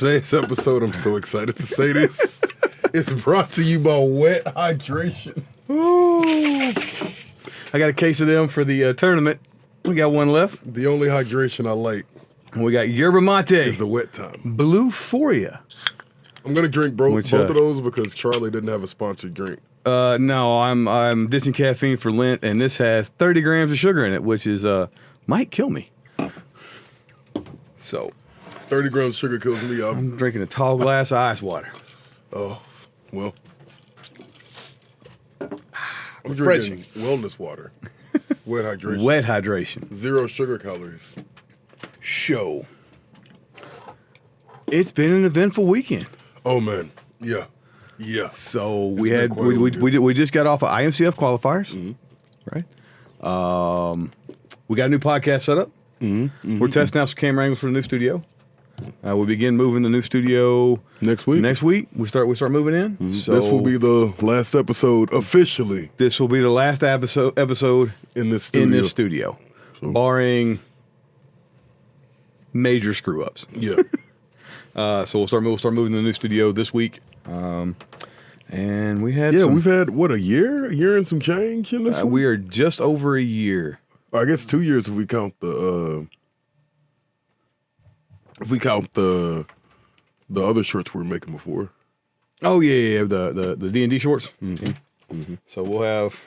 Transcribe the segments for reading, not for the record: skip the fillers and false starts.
Today's episode, I'm so excited to say this, it's brought to you by Wet Hydration. Ooh. I got a case of them for the tournament. We got one left. The only hydration I like. And we got yerba mate. Is the wet time. Blue for you. I'm going to drink both of those because Charlie didn't have a sponsored drink. No, I'm ditching caffeine for Lent, and this has 30 grams of sugar in it, which is might kill me. So 30 grams of sugar kills me. I'm drinking a tall glass of ice water. Oh, well. I'm drinking wellness water. Wet hydration. Wet hydration. 0 sugar calories. Show. It's been an eventful weekend. Oh, man. Yeah. Yeah. So we just got off of IMCF qualifiers, right? We got a new podcast set up. We're testing out some camera angles for the new studio. We begin moving the new studio next week. Next week we start moving in. So this will be the last episode officially. This will be the last episode in this studio, so, barring major screw ups. Yeah. So we'll start moving the new studio this week. And we had we've had what, a year and some change in this. We are just over a year. I guess 2 years if we count the other shorts we were making before. Oh yeah, the D&D shorts. So we'll have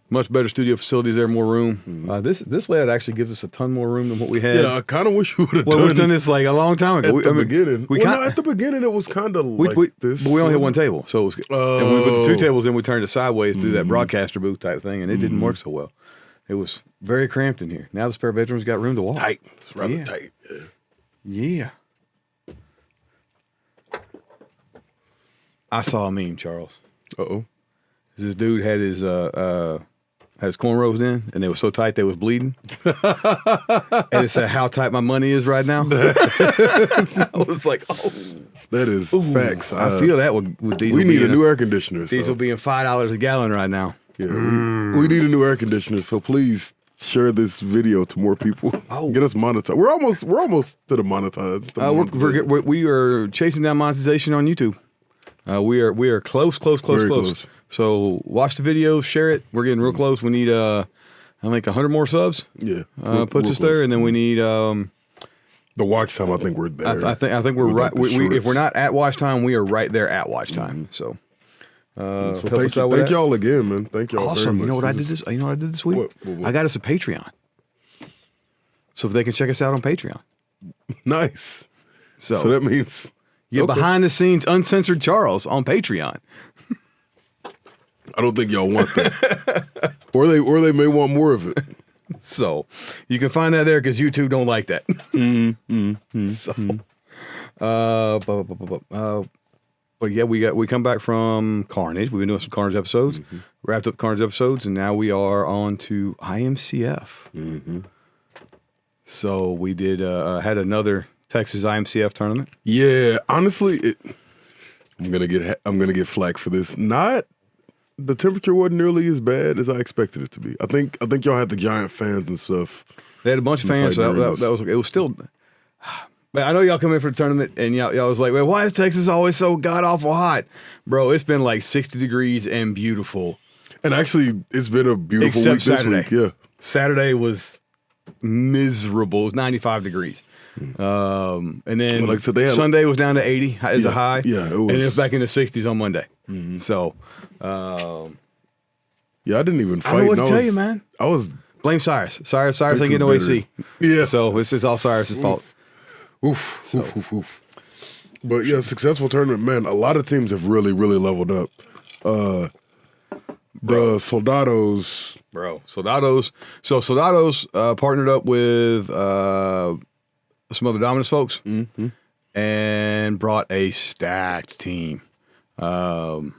much better studio facilities there, more room. This layout actually gives us a ton more room than what we had. Yeah, I kind of wish we would have done this like a long time ago. At the beginning. At the beginning it was kind of like this. But we only had one table, so it was. And we put the 2 tables in, we turned it sideways to do that broadcaster booth type thing, and it didn't work so well. It was very cramped in here. Now the spare bedroom's got room to walk. Tight. It's rather tight. Yeah. I saw a meme, Charles. Uh-oh. This dude had his cornrows in, and they were so tight they was bleeding. And it said, "How tight my money is right now." I was like, "Oh, that is facts." I feel that with diesel. We need a new air conditioner. Diesel being $5 a gallon right now. Yeah, we need a new air conditioner. So please share this video to more people. Get us monetized. We're almost to the monetized. We are chasing down monetization on YouTube. We are close. So watch the videos, share it. We're getting real close. We need I think 100 more subs. Yeah, puts us there, and then we need the watch time. I think we're there. I think we're right. If we're not at watch time, we are right there at watch time. So. Thank y'all again, man. Thank y'all. Awesome. Very much. You know what I did this week? What? I got us a Patreon, so they can check us out on Patreon. Nice. So that means behind the scenes uncensored Charles on Patreon. I don't think y'all want that, or they may want more of it. So you can find that there because YouTube don't like that. But yeah, we come back from Carnage. We've been doing some Carnage episodes, wrapped up Carnage episodes, and now we are on to IMCF. So we did had another Texas IMCF tournament. Yeah, honestly, I'm gonna get flack for this. The temperature wasn't nearly as bad as I expected it to be. I think y'all had the giant fans and stuff. They had a bunch of fans, so it was still. But I know y'all come in for the tournament, and y'all was like, "Well, why is Texas always so god awful hot, bro?" It's been like 60 degrees and beautiful. And actually, it's been a beautiful week this week. Yeah, Saturday was miserable. It was 95 degrees. And then Sunday was down to 80 as a high. Yeah, it was. And it was back in the 60s on Monday. So, I didn't even fight. I don't know what to tell you, man. I was blame Cyrus. Cyrus ain't getting no AC. Yeah. So this is all Cyrus's fault. Oof. But yeah, successful tournament, man. A lot of teams have really, really leveled up. The Soldados. So Soldados partnered up with some other Dominus folks and brought a stacked team. And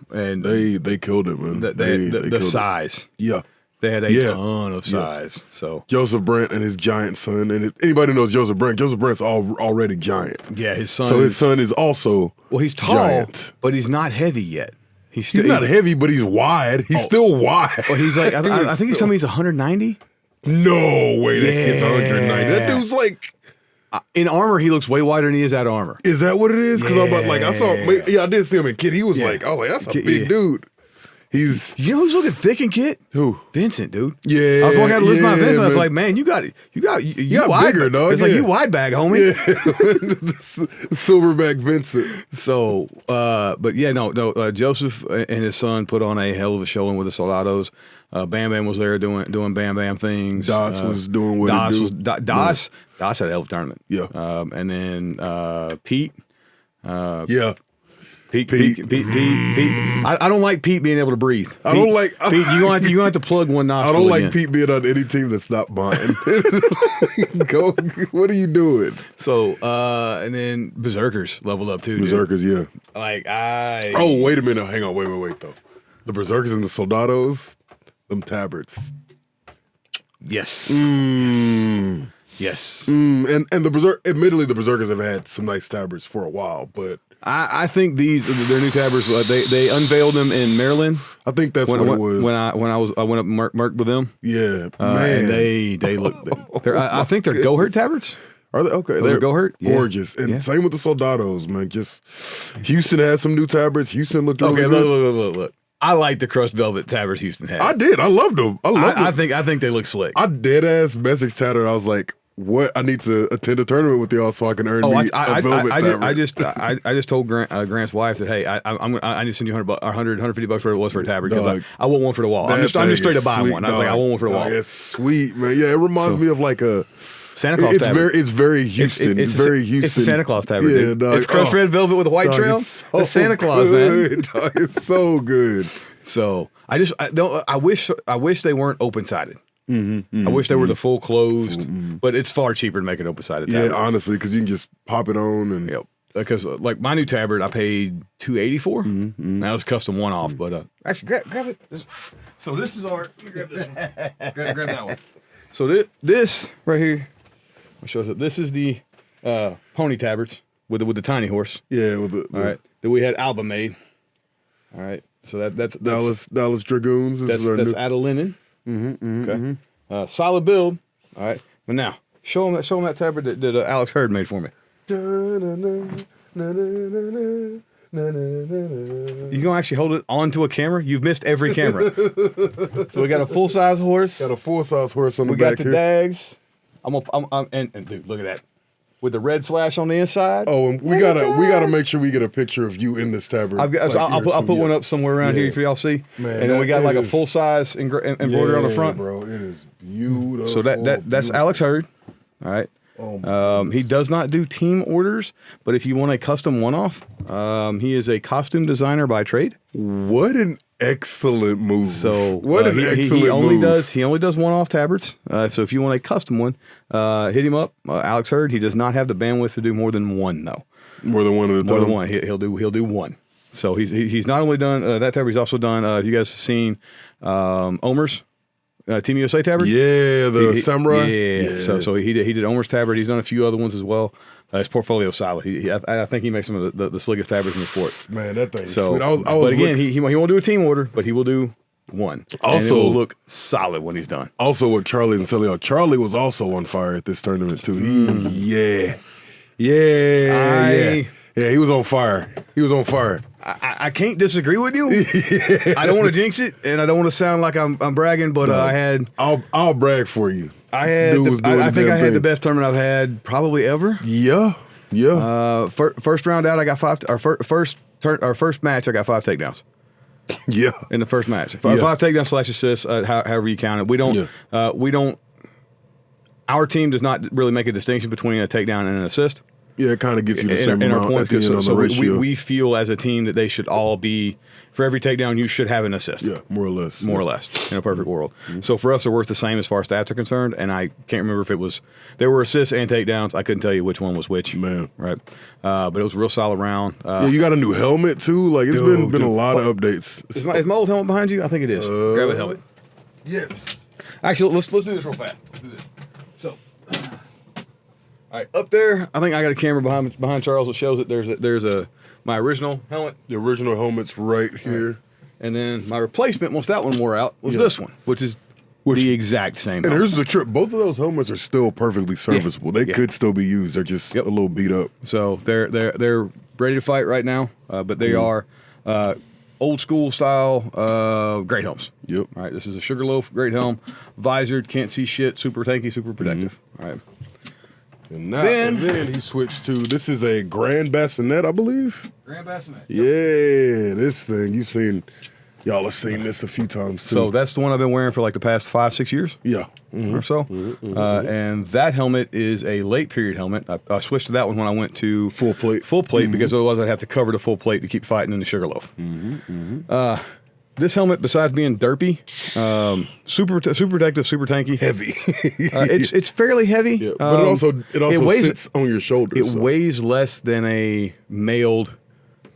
they killed it, man. The size. Yeah. They had a ton of size. So Joseph Brandt and his giant son, and if anybody knows Joseph Brandt's already giant. Yeah, his son. So his son is also he's tall, giant. But he's not heavy yet. He's not heavy, but he's wide. He's still wide. Well, he's like I think he's telling me he's 190. No way, that kid's 190. That dude's like In armor, he looks way wider than he is out of armor. Is that what it is? Because I'm about, like, I saw, I did see him in kit. He was like, oh, that's a big dude. He's, you know who's looking thick in kit? Who? Vincent, dude. Yeah, I was walking out to listen to my Vincent. I was man. like, man, you got wide bigger, dog. It's like you wide bag, homie. Silverback Vincent. So, but yeah, no. Joseph and his son put on a hell of a showing with the Soldados. Bam Bam was there doing Bam Bam things. Das was doing what he do. Das had a hell of a tournament. Yeah. And then Pete. Yeah. Pete. I don't like Pete being able to breathe. I don't like Pete. You gonna have to plug one nostril. I don't like again. Pete being on any team that's not mine. Go. What are you doing? So and then Berserkers leveled up too. Berserkers, dude. yeah. Like Oh, wait a minute. Hang on. Wait though. The Berserkers and the Soldados, them Tabards. Yes. Yes. And the admittedly, the Berserkers have had some nice Tabards for a while, but I think their new Tabards. They unveiled them in Maryland. I think that's what it was. When I went up Merc with them. Yeah, man. And they look. I think they're Buhurt Tabards. Are they okay? They're Buhurt. Gorgeous, and same with the Soldados, man. Just Houston has some new Tabards. Houston looked really good. Look. I like the crushed velvet Tabards Houston had. I did. I loved them. I think they look slick. I dead ass message Tatter. I was like, what? I need to attend a tournament with y'all so I can earn a velvet Tabard. I just told Grant's wife that, hey, I need to send you $100, $150 for what it was for a Tabard because I want one for the wall. I'm just straight up buying one. I was like, I want one for the wall. It's sweet, man. Yeah, it reminds me of like a Santa Claus Tabard. It's very Houston. It's very Houston. It's a Santa Claus Tabard. Yeah, dude. Dog. It's crushed red velvet with a white trail. It's Santa Claus, man. Dog. It's so good. So I wish they weren't open sided. I wish they were the full closed, but it's far cheaper to make it open sided. Yeah, honestly, because you can just pop it on and. Yep. Because like my new Tabard, I paid $280 for. Now it's custom one off, but actually grab it. So this is our. Let me grab this one. grab that one. So this right here, shows it. This is the pony Tabards with the tiny horse. Yeah, with the all right. That we had Alba made. All right. So that's Dallas Dragoons. That's out of linen. Okay. Solid build. All right. But now show them that Tabard that Alex Hurd made for me. You gonna actually hold it onto a camera? You've missed every camera. So we got a full size horse. Got a full size horse on the back here. We got the here. dags. And dude, look at that. With the red flash on the inside. Oh, and we gotta make sure we get a picture of you in this Tabard. I'll put one up somewhere around here for y'all see. Man, and then we got like a full size embroidery on the front. Bro, it is beautiful. So that's Alex Hurd. All right. He does not do team orders, but if you want a custom one-off, he is a costume designer by trade. What an excellent move! So what an excellent move. He only does one-off Tabards. So if you want a custom one, hit him up, Alex Hurd. He does not have the bandwidth to do more than one though. More than one at a time. More than one. He'll do one. So he's not only done that Tabard. He's also done. Have you guys seen Omer's? Team USA Tabard? Yeah, the Samurai. Yeah. So he did Omer's Tabard. He's done a few other ones as well. His portfolio is solid. I think he makes some of the slickest Tabards in the sport. Man, that thing. So, sweet. but again, he won't do a team order, but he will do one. Also, and it will look solid when he's done. Also, with Charlie and Celio, Charlie was also on fire at this tournament too. Yeah, he was on fire. I can't disagree with you. I don't want to jinx it, and I don't want to sound like I'm bragging, but I had. I'll brag for you. I had. I think I had the best tournament I've had probably ever. Yeah. First round out, I got five. Our first match, I got 5 takedowns. Yeah. In the first match, 5 takedowns / assists, however you count it. We don't. Our team does not really make a distinction between a takedown and an assist. Yeah, it kind of gets you the same amount at the end on the ratio. We feel as a team that they should all be, for every takedown, you should have an assist. Yeah, more or less. More or less, in a perfect world. So for us, they're worth the same as far as stats are concerned, and I can't remember if it was, there were assists and takedowns. I couldn't tell you which one was which. Man. Right? But it was a real solid round. You got a new helmet, too? Like, it's been a lot of updates. Is my old helmet behind you? I think it is. Grab a helmet. Yes. Actually, let's do this real fast. Let's do this. So... All right, up there, I think I got a camera behind Charles that shows that there's my original helmet. The original helmet's right here. And then my replacement, once that one wore out, was this one, which is Which, the exact same and helmet. here's the trick. Both of those helmets are still perfectly serviceable. They could still be used. They're just a little beat up. So they're ready to fight right now, but they are old school style great helms. Yep. All right, this is a Sugarloaf great helm, visored, can't see shit, super tanky, super protective. All right. And then he switched to, this is a Grand Bassinet, I believe. Grand Bassinet. Yeah, this thing. Y'all have seen this a few times too. So that's the one I've been wearing for like the past 5-6 years. Yeah. Or so. And that helmet is a late period helmet. I switched to that one when I went to Full plate. Because otherwise I'd have to cover the full plate to keep fighting in the Sugarloaf. This helmet, besides being derpy, super protective, super tanky, Heavy. it's fairly heavy. Yeah, but it also weighs, sits on your shoulders. It weighs less than a mailed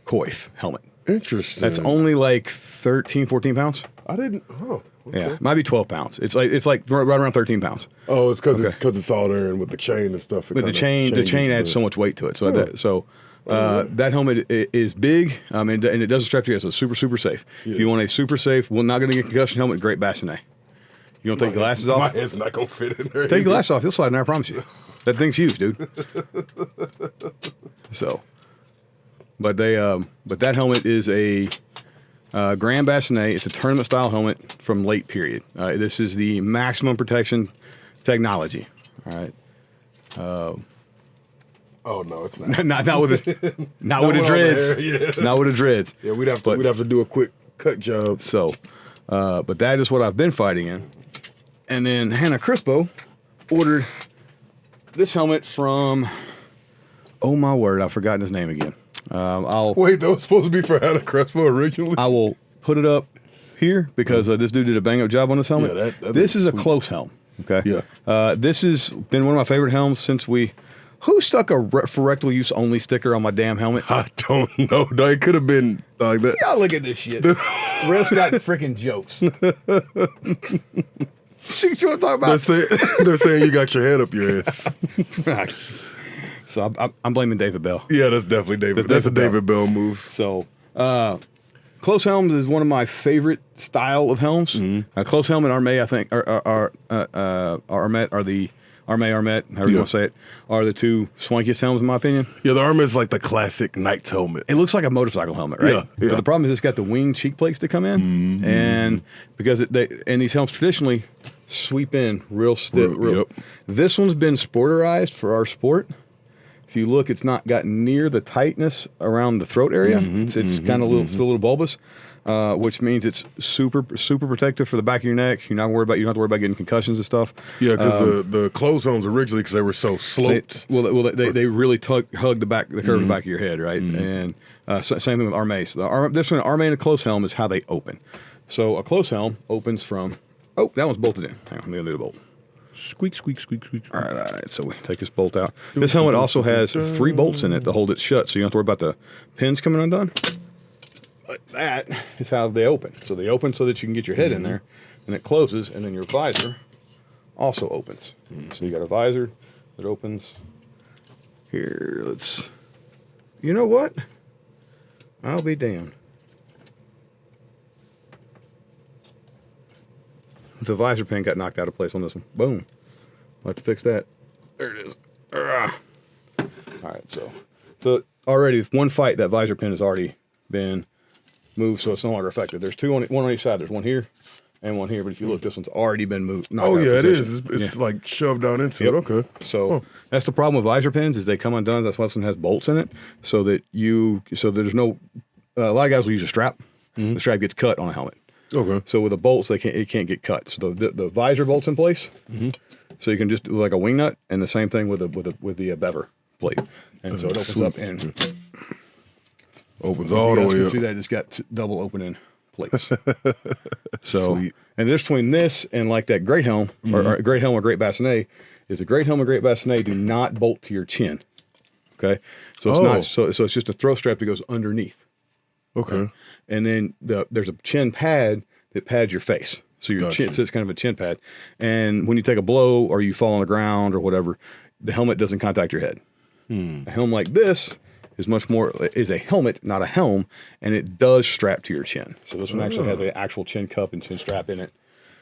coif helmet. Interesting. That's only like 13, 14 pounds. I didn't. Oh. Okay. Yeah, might be 12 pounds. It's like right around 13 pounds. Oh, it's because it's all there and with the chain and stuff. But the chain adds so much weight to it. So that helmet is big, and it doesn't strap to you, so it's super, super safe. Yeah. If you want a super safe, not going to get concussion helmet, great bassinet. You don't take your glasses off? My head's not going to fit in there. Take your glasses off, you'll slide in there, I promise you. That thing's huge, dude. So, but that helmet is a Grand Bassinet. It's a tournament style helmet from late period. This is the maximum protection technology. All right. Oh no, it's not. not with the dreads. Yeah. Not with the dreads. Yeah, we'd have to do a quick cut job. So, but that is what I've been fighting in. And then Hannah Crispo ordered this helmet from, oh my word, I've forgotten his name again. Wait, that was supposed to be for Hannah Crespo originally? I will put it up here because this dude did a bang up job on this helmet. Yeah, this is a close helm. Okay. Yeah. This has been one of my favorite helms since who stuck a for rectal use only sticker on my damn helmet? I don't know. No, it could have been like that. Y'all look at this shit. Ref's got freaking jokes. See what I'm talking about? They're saying you got your head up your ass. So I'm blaming David Bell. Yeah, that's definitely David. That's a David Bell move. So, close helms is one of my favorite style of helms. Close helm and Armet, I think, Armet are the Armet, however you want to say it, are the two swankiest helms in my opinion. Yeah, the Armet is like the classic Knight's helmet. It looks like a motorcycle helmet, right? Yeah. But the problem is it's got the wing cheek plates to come in, and because these helms traditionally sweep in real stiff. Yep. This one's been sporterized for our sport. If you look, it's not got near the tightness around the throat area. It's kind of still a little bulbous, which means it's super protective for the back of your neck. You don't have to worry about getting concussions and stuff. Yeah, because the closed helms originally, because they were so sloped. They really hug the curve of the back of your head, right? And same thing with Armets. This one, Armet and a close helm is how they open. So a close helm opens from. Oh, that one's bolted in. Hang on, let me undo the bolt. Squeak, squeak, squeak, squeak. All right. So we take this bolt out. This helmet also has 3 bolts in it to hold it shut, so you don't have to worry about the pins coming undone. But that is how they open. So they open so that you can get your head in there, and it closes, and then your visor also opens. So you got a visor that opens. Here, you know what? I'll be damned. The visor pin got knocked out of place on this one. Boom. I'll have to fix that. There it is. All right, so already with one fight, that visor pin has already been moved, so it's no longer effective. There's one on each side. There's one here and one here, but if you look, this one's already been moved. Oh, yeah, it is. It's like shoved down into it. Okay. So that's the problem with visor pins is they come undone. That's why this one has bolts in it, so there's no. A lot of guys will use a strap. The strap gets cut on a helmet. Okay. So with the bolts, it can't get cut. So the visor bolts in place. So you can just do like a wing nut, and the same thing with the bever plate, and so it opens up and opens all the way up. You can see that it's got double opening plates. So Sweet. And there's between this and like that great helm or great helm or great bassinet is a great helm or great bassinet do not bolt to your chin. Okay, so it's not so it's just a throw strap that goes underneath. Okay. And then there's a chin pad that pads your face. So your chin, so it's kind of a chin pad. And when you take a blow or you fall on the ground or whatever, the helmet doesn't contact your head. A helm like this is a helmet, not a helm, and it does strap to your chin. So this one actually has an actual chin cup and chin strap in it.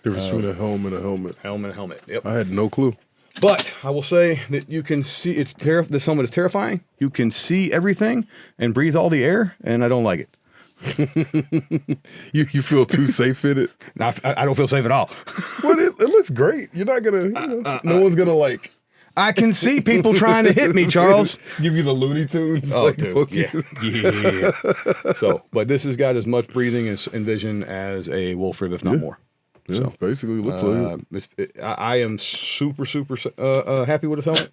Difference between a helmet and a helmet. Helmet. Yep. I had no clue. But I will say that you can see this helmet is terrifying. You can see everything and breathe all the air, and I don't like it. You feel too safe in it? No, I don't feel safe at all. But it looks great. You're not gonna. No one's gonna like. I can see people trying to hit me, Charles. Give you the Looney Tunes. Oh, like, dude. Yeah. So, but this has got as much breathing and vision as a wolf rib, if not more. Yeah, So basically looks like it. I am super happy with this helmet.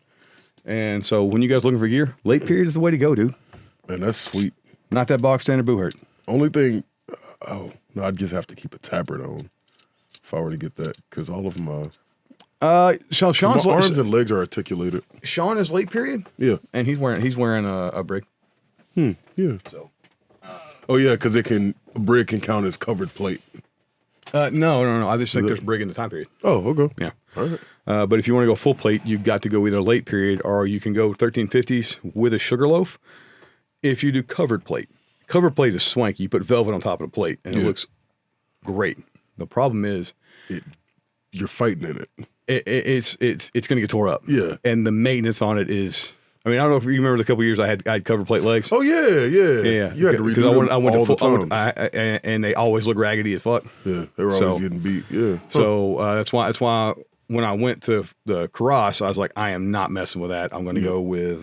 And so when you guys looking for gear, late period is the way to go, dude. Man, that's sweet. Not that box standard Buhurt. Only thing, no, I'd just have to keep a tabard on if I were to get that, because all of them. Sean's my arms and legs are articulated. Sean is late period. Yeah, and he's wearing a brig. Yeah. So. Oh yeah, because a brig can count as covered plate. No. I just think there's brig in the time period. Oh, okay. Yeah. All right. But if you want to go full plate, you've got to go either late period or you can go 1350s with a sugar loaf. If you do covered plate is swanky. You put velvet on top of the plate, and it looks great. The problem is, you're fighting in it. It's going to get tore up. Yeah. And the maintenance on it is. I mean, I don't know if you remember the couple of years I had covered plate legs. Oh yeah. You had to redo them all the time. And they always look raggedy as fuck. Yeah, they were always getting beat. Yeah. So that's why when I went to the Quals, I was like, I am not messing with that. I'm going to go with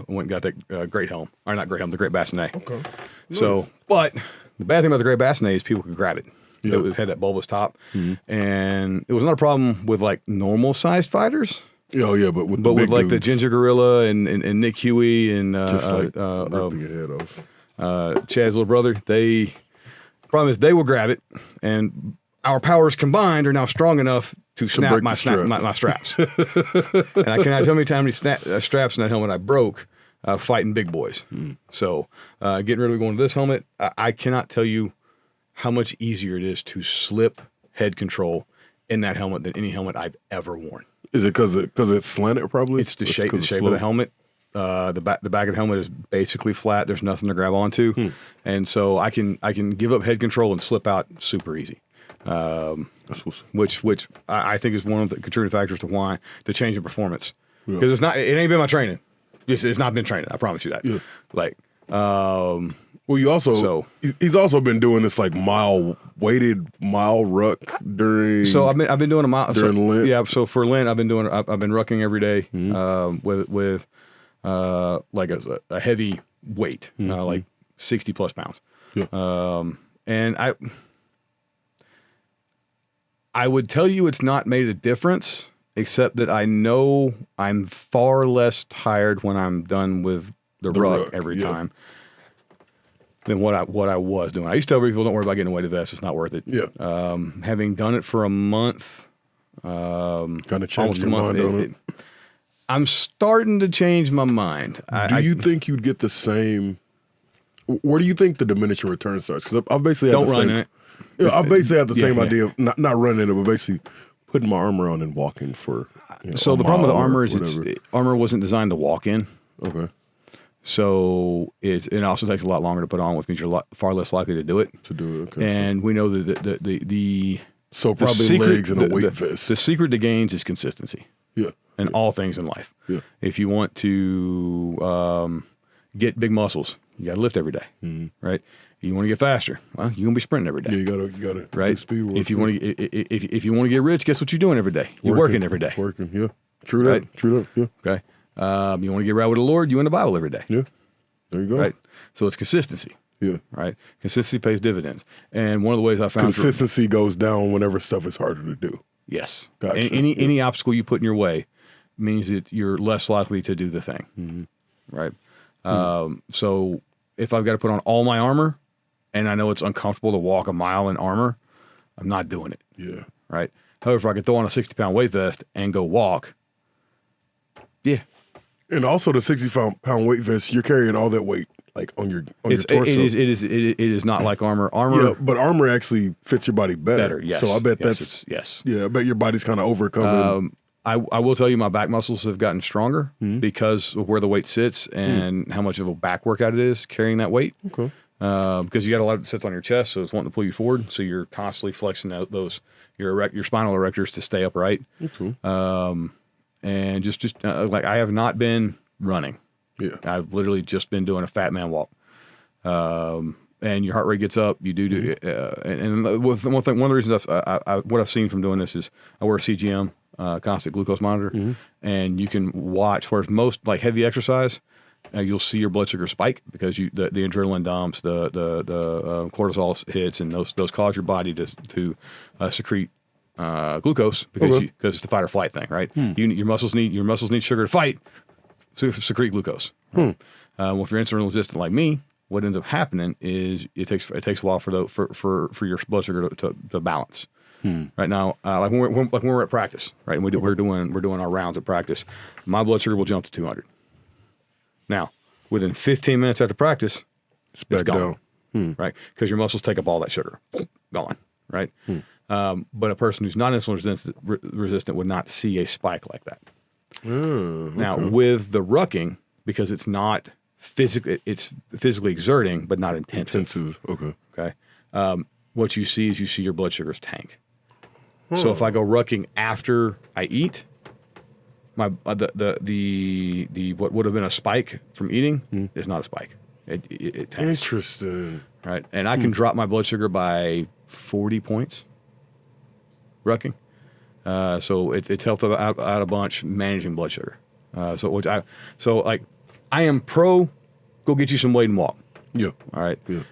went and got that great helm, or not great helm, the great bassinet. Okay. So, but the bad thing about the great bassinet is people could grab it. Yeah. It had that bulbous top, and it was not a problem with like normal sized fighters. Oh yeah, but with like the dudes, Ginger Gorilla and Nick Huey and just like ripping your head off. Chad's little brother, problem is they will grab it, and our powers combined are now strong enough to snap my straps. And I cannot tell you how many straps in that helmet I broke fighting big boys. So getting rid of going to this helmet, I cannot tell you how much easier it is to slip head control in that helmet than any helmet I've ever worn. Is it because it's slanted? Probably it's the shape of the helmet. The back of the helmet is basically flat. There's nothing to grab onto, and so I can give up head control and slip out super easy. Which I think is one of the contributing factors to why the change in performance, because it ain't been my training. It's not been training. I promise you that. Yeah. Like, well, he's also been doing this like mile ruck during. So I've been doing a mile during Lent. Yeah. So for Lent, I've been rucking every day with like a heavy weight, like 60 plus pounds. Yeah. And I would tell you it's not made a difference, except that I know I'm far less tired when I'm done with the ruck every time than what I was doing. I used to tell people, don't worry about getting a weighted vest. It's not worth it. Yeah. Having done it for a month, kind of changed your mind on it. I'm starting to change my mind. Do you think you'd get the same? Where do you think the diminishing return starts? Because I've basically had the same. It. Yeah, I basically had the same idea of not running it, but basically putting my armor on and walking for. So the problem with the armor is armor wasn't designed to walk in. Okay. So it also takes a lot longer to put on, which means you're far less likely to do it. Okay. And we know that the probably legs and a weight vest. The secret to gains is consistency. Yeah. And all things in life. Yeah. If you want to get big muscles, you got to lift every day, right? You want to get faster, well, you're gonna be sprinting every day. Yeah, you gotta right. Speed work. If you want to, if you want to get rich, guess what you're doing every day? You're working every day. Working, yeah. True that. Right? True that. Yeah. Okay. You want to get right with the Lord? You in the Bible every day. Yeah. There you go. Right. So it's consistency. Yeah. Right. Consistency pays dividends, and one of the ways I found consistency goes down whenever stuff is harder to do. Yes. Gotcha. Any obstacle you put in your way means that you're less likely to do the thing. Right. So if I've got to put on all my armor, and I know it's uncomfortable to walk a mile in armor, I'm not doing it. Yeah. Right. However, if I can throw on a 60-pound weight vest and go walk, yeah. And also the 60-pound weight vest, you're carrying all that weight like on your torso. It is not like armor. Yeah, but armor actually fits your body better. Yes. So I bet that's Yeah, I bet your body's kind of overcoming. I will tell you my back muscles have gotten stronger because of where the weight sits and how much of a back workout it is carrying that weight. Okay. because you got a lot that sits on your chest, so it's wanting to pull you forward. So you're constantly flexing out your spinal erectors to stay upright. And just like I have not been running. Yeah. I've literally just been doing a fat man walk. And your heart rate gets up. You do, and one of the reasons what I've seen from doing this is I wear a CGM, constant glucose monitor, and you can watch. Whereas most like heavy exercise, you'll see your blood sugar spike because the adrenaline dumps, the cortisol hits, and those cause your body to secrete glucose because it's the fight or flight thing, right? Your muscles need sugar to fight, to secrete glucose. Right? Well, if you're insulin resistant like me, what ends up happening is it takes a while for your blood sugar to balance. Right now, like when we're at practice, right, and we're doing our rounds at practice, my blood sugar will jump to 200. Now, within 15 minutes after practice, it's gone, right? Because your muscles take up all that sugar, gone, right? But a person who's not insulin resistant would not see a spike like that. Now, with the rucking, because it's not it's physically exerting, but not intensive. Okay. What you see is your blood sugars tank. So if I go rucking after I eat, my the what would have been a spike from eating is not a spike. It tanks. Interesting. Right, and I can drop my blood sugar by 40 points. Rucking, so it's helped out a bunch managing blood sugar. I am pro. Go get you some weight and walk. Yeah. All right. Yeah.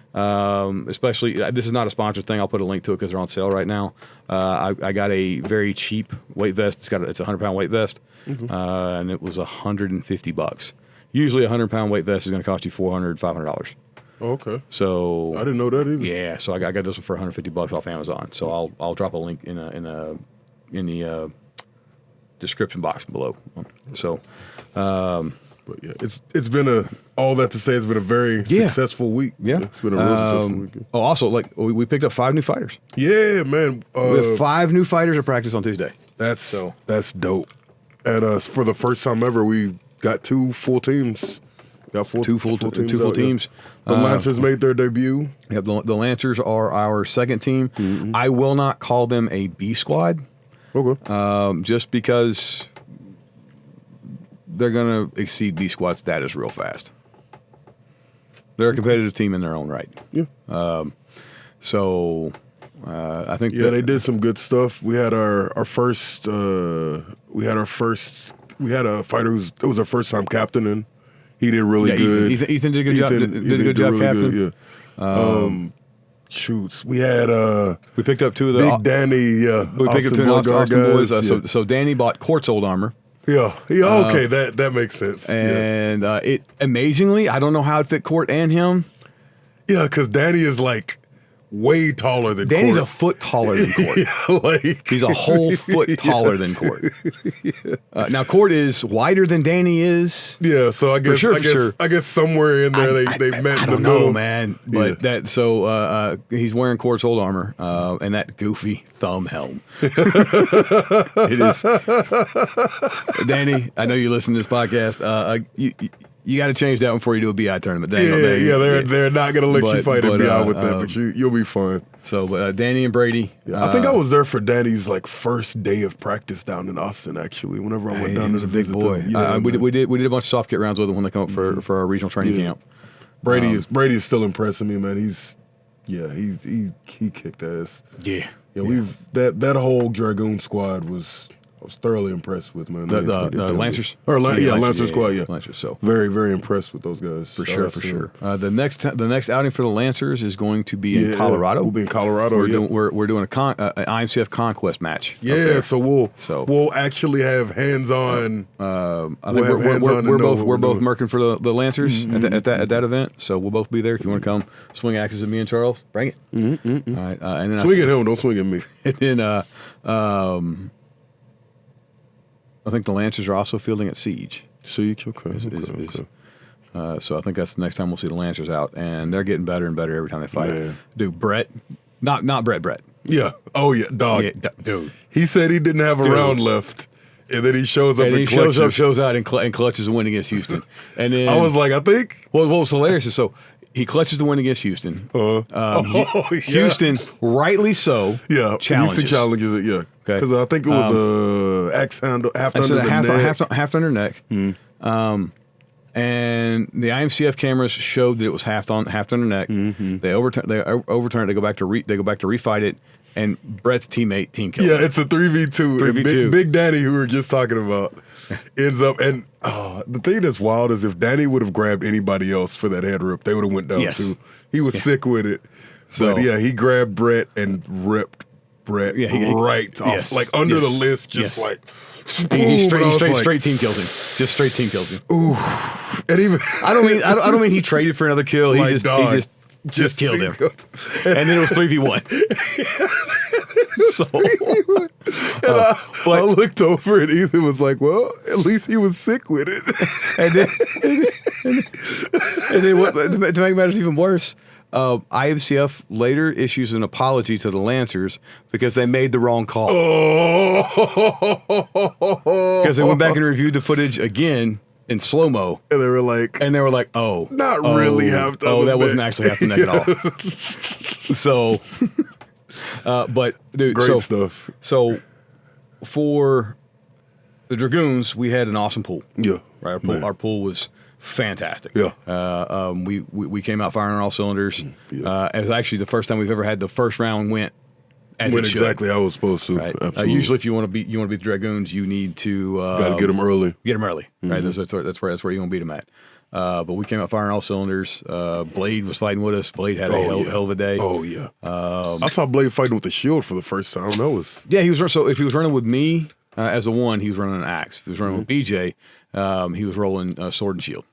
Especially, this is not a sponsored thing. I'll put a link to it because they're on sale right now. I got a very cheap weight vest. It's a 100-pound weight vest, and it was $150. Usually, a 100-pound weight vest is going to cost you $400-$500. Oh, okay. So I didn't know that either. Yeah. So I got this one for $150 off Amazon. So I'll drop a link in the description box below. So. But yeah, it's been all that to say, it's been a very successful week. Yeah. It's been a real successful week. Oh, also, like we picked up 5 new fighters. Yeah, man. We have 5 new fighters at practice on Tuesday. That's dope. And for the first time ever, we got 2 full teams. Got two full teams. The Lancers made their debut. Yep, the Lancers are our second team. I will not call them a B squad. Okay. Just because they're going to exceed B squad status real fast. They're a competitive team in their own right. Yeah. I think they did some good stuff. We had our first. We had a fighter it was our first time captain, and he did really good. Ethan did a good job. Did a good job, really captain. Good, yeah. Shoots. We had we picked up 2 of the Big Danny. We picked up 2 of the Austin boys. So Danny bought Quartz old armor. Yeah. Okay, that makes sense. And it amazingly, I don't know how it fit Court and him. Yeah, because Danny is like way taller than Danny's Court. a foot taller than Court. He's a whole foot taller than Court. Now Court is wider than Danny is. Yeah, so I guess somewhere in there they met in the middle. I don't know, man. But he's wearing Court's old armor and that goofy thumb helm. It is. Danny, I know you listen to this podcast. You got to change that one before you do a BI tournament. They're not going to let you fight in BI with that, but you'll be fine. So, Danny and Brady. Yeah, I think I was there for Danny's first day of practice down in Austin. Actually, whenever I went down, he was a big boy. We did a bunch of soft kit rounds with him when they come up for our regional training camp. Brady is still impressing me, man. He kicked ass. Yeah. That whole Dragoon squad I was thoroughly impressed with, man. The Lancers? Lancers squad, yeah. Lancers, so. Very, very impressed with those guys. For sure. The next outing for the Lancers is going to be in Colorado. We'll be in Colorado. We're doing an IMCF Conquest match. Yeah, so we'll actually have hands-on. I think we're both merking for the Lancers at that event, so we'll both be there. If you want to come swing axes at me and Charles, bring it. All right, and then swing at him, don't swing at me. And then I think the Lancers are also fielding at Siege. Okay. So I think that's the next time we'll see the Lancers out, and they're getting better and better every time they fight. Man. Dude, Brett, not Brett. Yeah. Oh yeah, dog. Yeah, dude. He said he didn't have a round left, and then he shows up and shows out and clutches a win against Houston. And then I was like, I think. Well, what was hilarious is he clutches the win against Houston. Yeah. Houston, rightly so, Houston challenges it, yeah. Because I think it was axe handle, half under the neck. Half under neck. And the IMCF cameras showed that it was half under neck. They overturn it. They go back to refight it. And Brett's teammate team kills him. It's a 3v2. 3v2. Big Danny, who we were just talking about, ends up. And the thing that's wild is if Danny would have grabbed anybody else for that head rip, they would have went down too. He was sick with it. So, but he grabbed Brett and ripped Brett right off, like under the list, just like. He straight team kills him. Just straight team kills him. Ooh, and even I don't mean he traded for another kill. He just killed him. And then it was 3v1. But I looked over and Ethan was like, well, at least he was sick with it. and then what, to make matters even worse, IMCF later issues an apology to the Lancers because they made the wrong call. Because they went back and reviewed the footage again in slow-mo. And they were like, oh. Not really half the that wasn't actually half the neck at all. So, but dude. Great stuff. So, for the Dragoons, we had an awesome pool. Yeah. Right? Our pool was fantastic. Yeah. We came out firing on all cylinders. Yeah. It was actually the first time we've ever had the first round went as it should. Exactly how it was supposed to. Right. Absolutely. Usually, if you want to beat the Dragoons, you need to got to get them early. Right. That's where you want to beat them at. But we came out firing all cylinders. Blade was fighting with us. Blade had a hell of a day. Oh yeah. I saw Blade fighting with the shield for the first time. That was he was. So if he was running with me as a one, he was running an axe. If he was running with BJ, he was rolling sword and shield.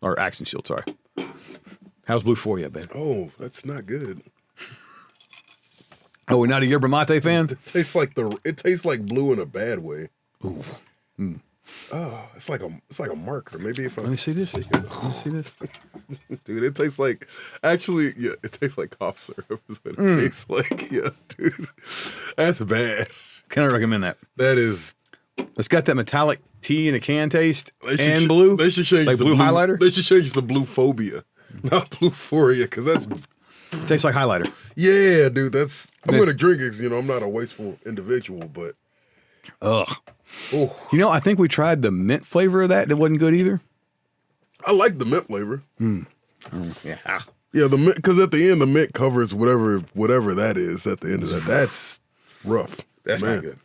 Or axe and shield, sorry. How's blue for you, Ben? Oh, that's not good. Oh, we're not a yerba mate fan? It tastes like blue in a bad way. Ooh. Oh, it's like a marker. Maybe if Let me see this. Dude, it tastes like it tastes like cough syrup is what it tastes like. Yeah, dude. That's bad. Can I recommend that? That is. It's got that metallic tea in a can taste and blue. They should change like the blue highlighter. They should change the blue phobia, not blue phoria, because that's tastes like highlighter. Yeah, dude. That's I'm gonna drink it. I'm not a wasteful individual, but ugh. I think we tried the mint flavor of that. That wasn't good either. I like the mint flavor. Yeah. Yeah, the mint, because at the end the mint covers whatever that is at the end of that. That's rough. That's not good.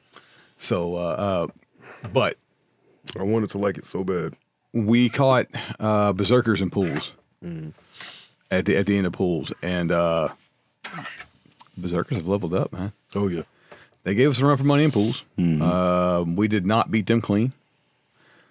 So, but I wanted to like it so bad. We caught berserkers in pools at the end of pools, and berserkers have leveled up, man. Oh yeah, they gave us a run for money in pools. We did not beat them clean.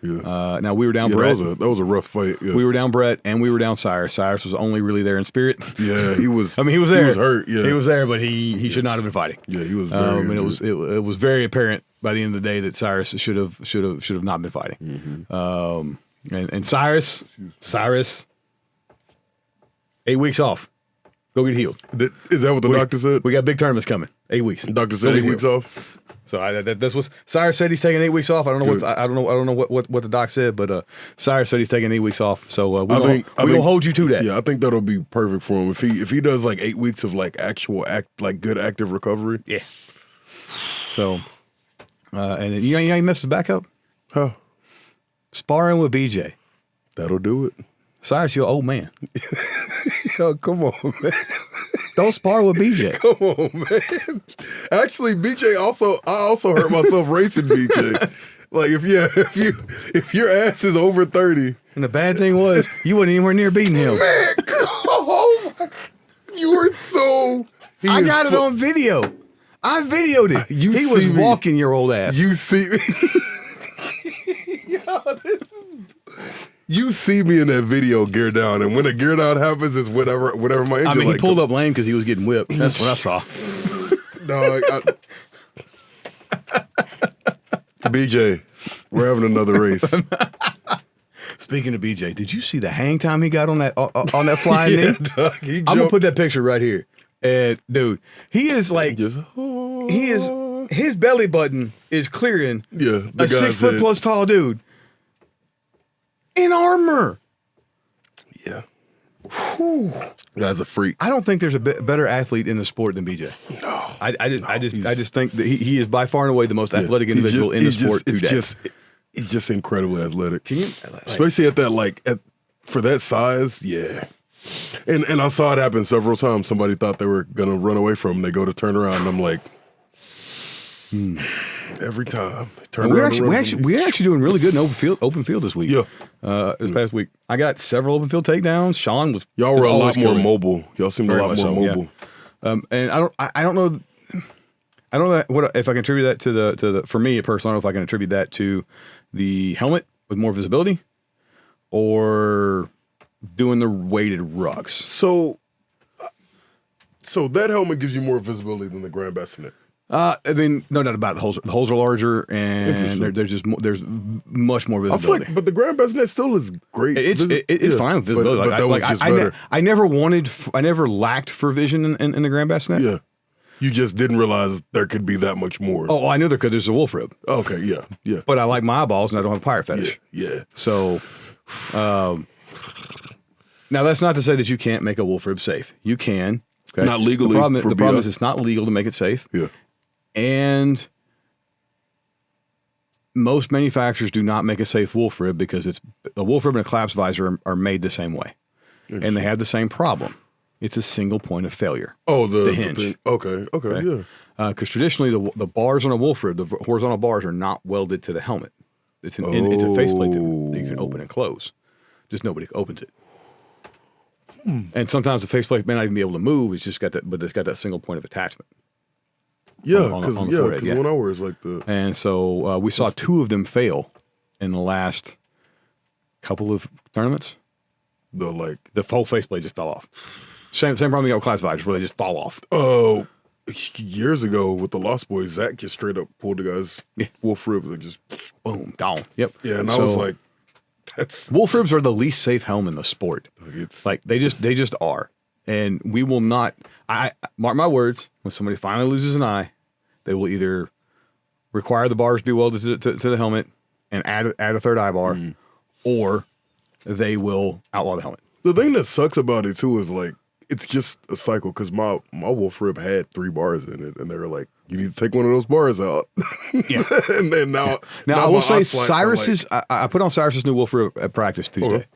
Yeah. Now we were down Brett. That was a rough fight. Yeah. We were down Brett and we were down Cyrus. Cyrus was only really there in spirit. Yeah, he was. I mean, he was there. He was hurt. Yeah, he was there, but he should not have been fighting. Yeah, he was. Very and it was very apparent by the end of the day that Cyrus should have not been fighting. And Cyrus, 8 weeks off. Go get healed. Is that what the doctor said? We got big tournaments coming. 8 weeks. The doctor said 8 weeks off. So that's what Cyrus said. He's taking 8 weeks off. I don't know what the doc said, but Cyrus said he's taking 8 weeks off. So we're gonna hold you to that. Yeah, I think that'll be perfect for him if he does like 8 weeks of like good active recovery. Yeah. So, and then, you know he messes back up. Huh? Sparring with BJ. That'll do it. Cyrus, you're an old man. Yo, come on, man. Don't spar with BJ. Come on, man. Actually, BJ I also hurt myself racing BJ. Like if your ass is over 30. And the bad thing was you wasn't anywhere near beating him. Man, oh my, you were so. I got it on video. I videoed it. He was walking your old ass. You see me. You see me in that video gear down, and when a gear down happens, it's whatever my engine. I mean, he pulled up lame because he was getting whipped. That's what I saw. No, BJ, we're having another race. Speaking of BJ, did you see the hang time he got on that flying knee? Dog, I'm gonna put that picture right here. And dude, he is like his belly button is clearing. Yeah, a 6 foot plus tall dude in armor. Yeah. Guy's a freak. I don't think there's a better athlete in the sport than BJ. No, I just think that he is by far and away the most athletic individual in the sport today. He's just incredibly athletic. Can you, especially at that for that size? Yeah. And I saw it happen several times. Somebody thought they were gonna run away from him. They go to turn around, and I'm like, every time. We're actually doing really good in open field this week. Yeah. This past week, I got several open field takedowns. Sean was y'all were a lot more mobile. Y'all seemed a lot more mobile. Yeah. And I don't know. I don't know what if I can attribute that to the for me personally. I don't know if I can attribute that to the helmet with more visibility or doing the weighted rucks. So that helmet gives you more visibility than the Grand Bassinet. I mean, no doubt about it. The holes are larger, and there's much more visibility. But the Grand Bassinet still is great. It's fine with visibility. But that was just better. I never lacked for vision in the Grand Bassinet. Yeah, you just didn't realize there could be that much more. Oh, I knew there could. There's a wolf rib. Okay, yeah. But I like my eyeballs, and I don't have a pirate fetish. Yeah. So, now that's not to say that you can't make a wolf rib safe. You can. Okay? Not legally. The problem is it's not legal to make it safe. Yeah. And most manufacturers do not make a safe wolf rib because a wolf rib and a collapse visor are made the same way, and they have the same problem. It's a single point of failure. Oh, the hinge. Thing. Okay, yeah. Because traditionally the bars on a wolf rib, the horizontal bars, are not welded to the helmet. It's a faceplate that you can open and close. Just nobody opens it. And sometimes the faceplate may not even be able to move. It's just got that, but it's got that single point of attachment. Yeah, because when I was like the... And so we saw two of them fail in the last couple of tournaments. The whole faceplate just fell off. Same problem you got with class visors, where they just fall off. Oh, years ago with the Lost Boys, Zach just straight up pulled the guy's wolf rib, like just boom, gone. Yep. Yeah, and I was like, that's... Wolf ribs are the least safe helm in the sport. It's like they just are. And we will not, I mark my words, when somebody finally loses an eye, they will either require the bars to be welded to the helmet and add a third eye bar, or they will outlaw the helmet. The thing that sucks about it too is like, it's just a cycle, because my wolf rib had 3 bars in it, and they were like, you need to take one of those bars out. Yeah. And then now I will say Cyrus's, I put on Cyrus's new wolf rib at practice Tuesday. Okay.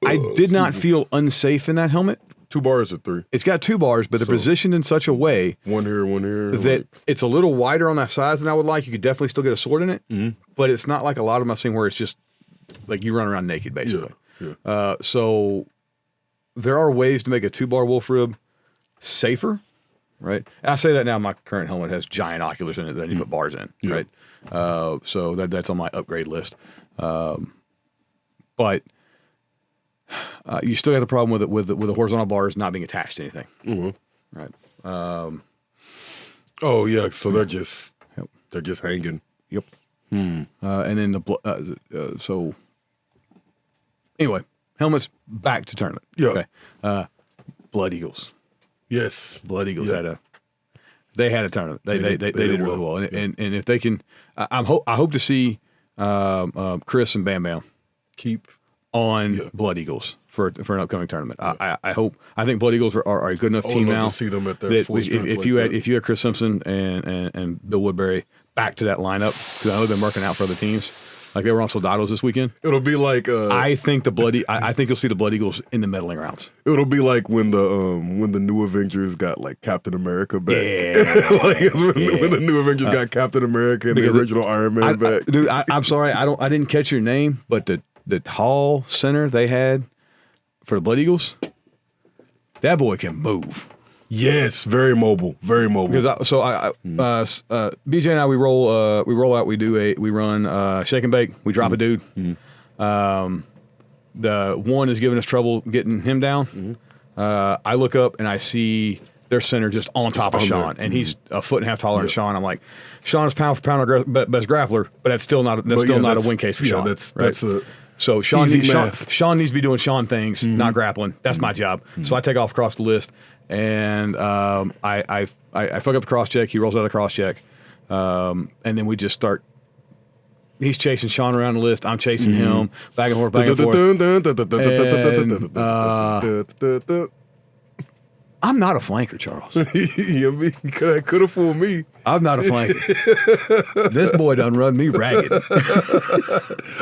I did not feel unsafe in that helmet. 2 bars or 3? It's got 2 bars, but they're positioned in such a way one here that it's a little wider on that size than I would like. You could definitely still get a sword in it, but it's not like a lot of them I've seen where it's just like you run around naked, basically. Yeah. So there are ways to make a 2-bar wolf rib safer, right? I say that now. My current helmet has giant oculars in it that I need to put bars in, right? So that's on my upgrade list. But you still got the problem with the horizontal bars not being attached to anything, right? Oh yeah, so they're just hanging. Yep. And then so anyway, helmets back to tournament. Yeah. Okay. Blood Eagles. Yes. Blood Eagles had a tournament. They did really well. And if they can, I hope to see Chris and Bam Bam keep on Blood Eagles for an upcoming tournament. I think Blood Eagles are a good enough team now to see them at that if you had Chris Simpson and Bill Woodbury back to that lineup, because I know they've been working out for other teams. Like they were on Soldados this weekend. It'll be like I think I think you'll see the Blood Eagles in the medaling rounds. It'll be like when the New Avengers got like Captain America back. Yeah. When the New Avengers got Captain America and the original Iron Man back. Dude, I'm sorry, I didn't catch your name, but the tall center they had for the Blood Eagles, that boy can move. Yes, very mobile, very mobile. Because BJ and I we roll out. We run shake and bake. We drop a dude. The one is giving us trouble getting him down. I look up and I see their center just on top of Sean, and he's a foot and a half taller than Sean. I'm like, Sean is pound for pound our best grappler, but that's still not a win case for Sean. That's a so Sean needs to be doing Sean things, not grappling. That's my job. So I take off across the list. And I fuck up the cross check. He rolls out of the cross check, and then we just start he's chasing Sean around the list. I'm chasing him back and forth, back and forth. And, I'm not a flanker, Charles. That could have fooled me. I'm not a flanker. This boy done run me ragged.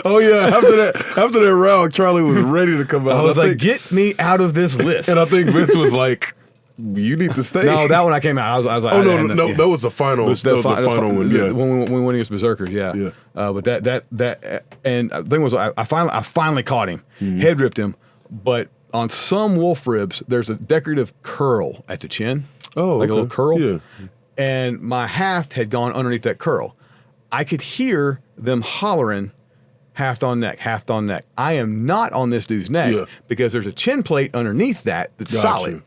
Oh yeah, after that round, Charlie was ready to come out. I was like, get me out of this list. And I think Vince was like, you need to stay. No, that one I came out. I was like, oh no, that was the final. That was the final one. Yeah, when we went against Berserkers. Yeah. But that and the thing was, I finally caught him, head ripped him, but on some wolf ribs, there's a decorative curl at the chin. Oh, like a little curl. Yeah. And my haft had gone underneath that curl. I could hear them hollering, haft on neck, haft on neck. I am not on this dude's neck because there's a chin plate underneath that's solid.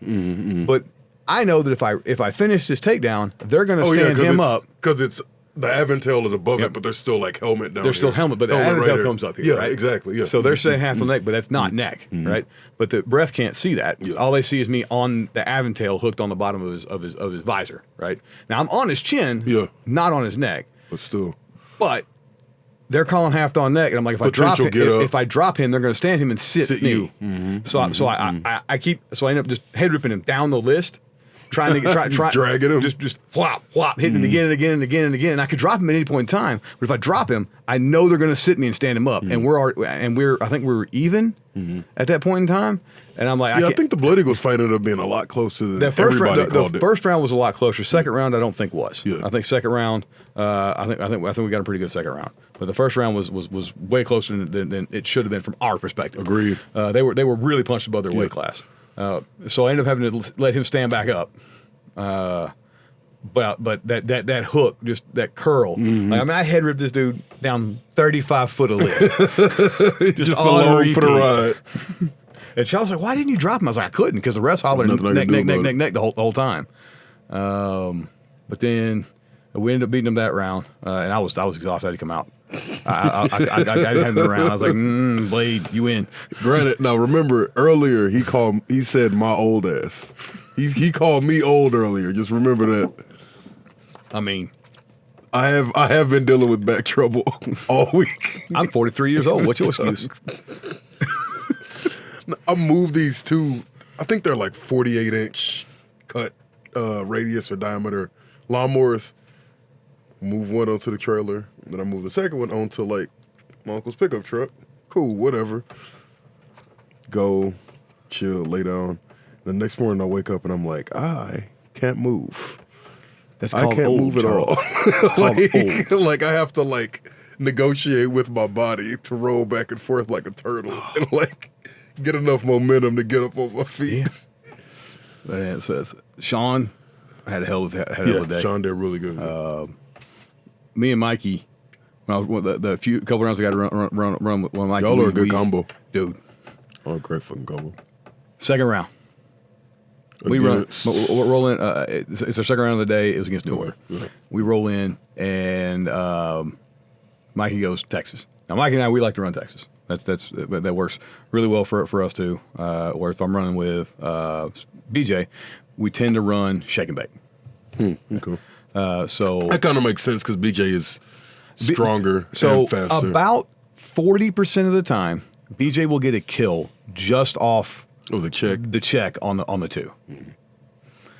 But I know that if I finish this takedown, they're going to stand him up. Because it's the Aventail is above it, but there's still like helmet down. There's still helmet, but the Aventail comes up here. Yeah, right? exactly. Yeah. So they're saying haft on neck, but that's not neck, right? But the ref can't see that. Yeah. All they see is me on the Aventail hooked on the bottom of his visor, right? Now I'm on his chin, not on his neck. But still. But they're calling haft on neck, and I'm like, if I drop him, they're going to stand him and sit me. So I end up just head ripping him down the list, trying to try dragging him, just whop, hitting him again and again and again and again. And I could drop him at any point in time, but if I drop him, I know they're going to sit me and stand him up, and I think we were even at that point in time. And I'm like, I think the Blood Eagles fight ended up being a lot closer than everybody called it. The first round was a lot closer. Second round, I don't think was. Yeah. I think second round, I think we got a pretty good second round. But the first round was way closer than it should have been from our perspective. Agreed. They were really punched above their weight class. So I ended up having to let him stand back up. But that hook, just that curl. Like, I head ripped this dude down 35 foot of lift. just along for the ride. And Charles was like, why didn't you drop him? I was like, I couldn't because the rest hollered neck the whole time. But then we ended up beating him that round, and I was exhausted. I had to come out. I didn't have him around. I was like, Blade, you win. Granted, now remember earlier he said my old ass. He called me old earlier. Just remember that. I mean, I have been dealing with back trouble all week. I'm 43 years old. What's your excuse? I moved these two. I think they're like 48-inch cut radius or diameter lawnmowers. Move one onto the trailer, and then I move the second one onto like my uncle's pickup truck. Cool, whatever. Go, chill, lay down. The next morning I wake up and I'm like, I can't move. That's called I can't old, move at Charles. all. Like I have to like negotiate with my body to roll back and forth like a turtle and like get enough momentum to get up on my feet. Yeah. So Sean had a hell of a day. Sean did really good. Me and Mikey, the couple rounds we got to run with one Mikey. Y'all are a good combo, dude. Oh, great fucking combo. Second round. We run. We're rolling. It's our second round of the day. It was against New Order. We roll in, and Mikey goes Texas. Now, Mikey and I, we like to run Texas. That works really well for us too. Or if I'm running with BJ, we tend to run shake and bake. Okay. So that kind of makes sense because BJ is stronger and faster. About 40% of the time, BJ will get a kill just off. Oh, the check on the two.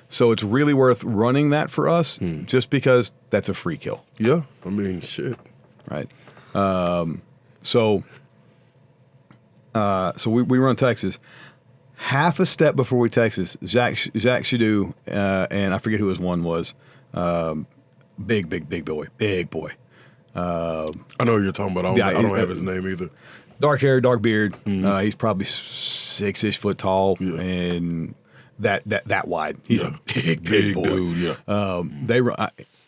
So it's really worth running that for us, just because that's a free kill. Yeah, I mean, shit. Right. So we run Texas. Half a step before we Texas, Zach Shadoo, and I forget who his one was. Big boy. I know who you're talking about. I don't have his name either. Dark hair, dark beard. He's probably 6-ish foot tall and that wide. He's a big boy. Dude. Yeah. They run.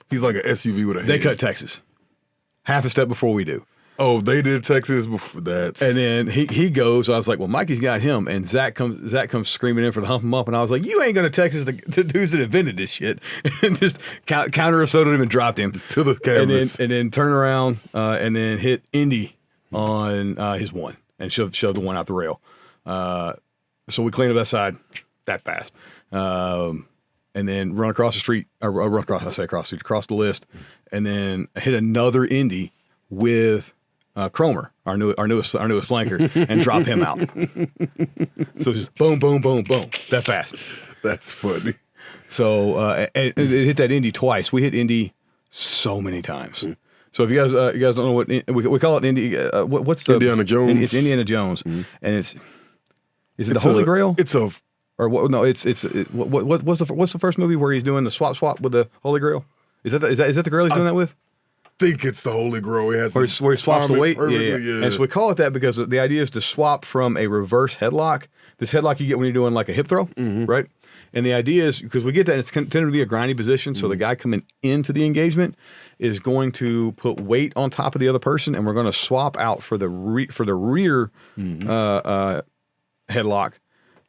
He's like an SUV with a head. They cut Texas half a step before we do. Oh, they did Texas before that. And then he goes. I was like, well, Mikey's got him, and Zach comes screaming in for the hump him up, and I was like, you ain't gonna Texas the dudes that invented this shit, and just counter assaulted him and dropped him just to the canvas, and then turn around and then hit Indy on his one and shoved the one out the rail. So we cleaned up that side that fast, and then run across the street, across the list, and then hit another Indy with Cromer, our newest flanker, and drop him out. So just boom, boom, boom, boom, that fast. That's funny. So and it hit that Indy twice. We hit Indy so many times. So if you guys don't know what we call it, Indy, what's the Indiana Jones? It's Indiana Jones, and is it the Holy Grail? It's a or what? No, what's the first movie where he's doing the swap with the Holy Grail? Is that the girl he's doing that with? I think it's the Holy Grail. It has where he swaps the weight. Yeah. And so we call it that because the idea is to swap from a reverse headlock. This headlock you get when you're doing like a hip throw, right? And the idea is, because we get that, it's tended to be a grindy position, so the guy coming into the engagement is going to put weight on top of the other person, and we're going to swap out for the rear headlock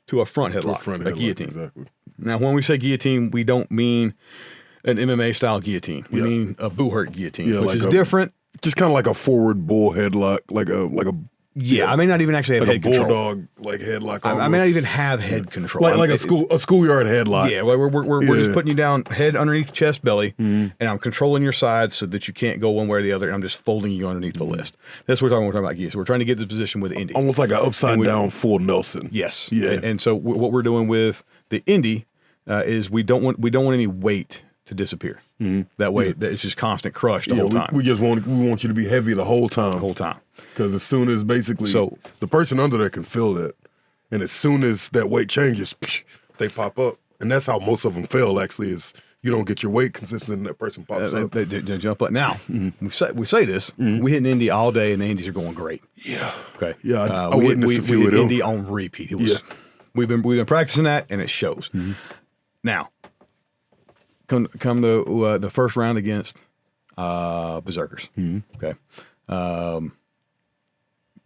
to a front headlock, a guillotine. Exactly. Now, when we say guillotine, we don't mean an MMA-style guillotine. We mean a Buhurt guillotine, which is different. Just kind of like a forward bull headlock, like a Yeah, I may not even actually have like head a control. Bulldog like headlock. I may not even have head control. Like a schoolyard headlock. Yeah, we're just putting you down, head underneath chest, belly, and I'm controlling your sides so that you can't go one way or the other, and I'm just folding you underneath the list. That's what we're talking about geese. So we're trying to get the position with Indy. Almost like an upside down full Nelson. Yes. Yeah. And so what we're doing with the Indy is we don't want any weight to disappear. That way, it's just constant crush the whole time. We want you to be heavy the whole time. Because as soon as basically the person under there can feel that, and as soon as that weight changes, they pop up, and that's how most of them fail. Actually, is you don't get your weight consistent, and that person pops up. They jump up. Now we say this. We hit an Indy all day, and the Indies are going great. Yeah. Okay. Yeah. I we witnessed a few hit of them. Indy on repeat. It was. We've been practicing that, and it shows. Now, come to the first round against Berserkers. Okay.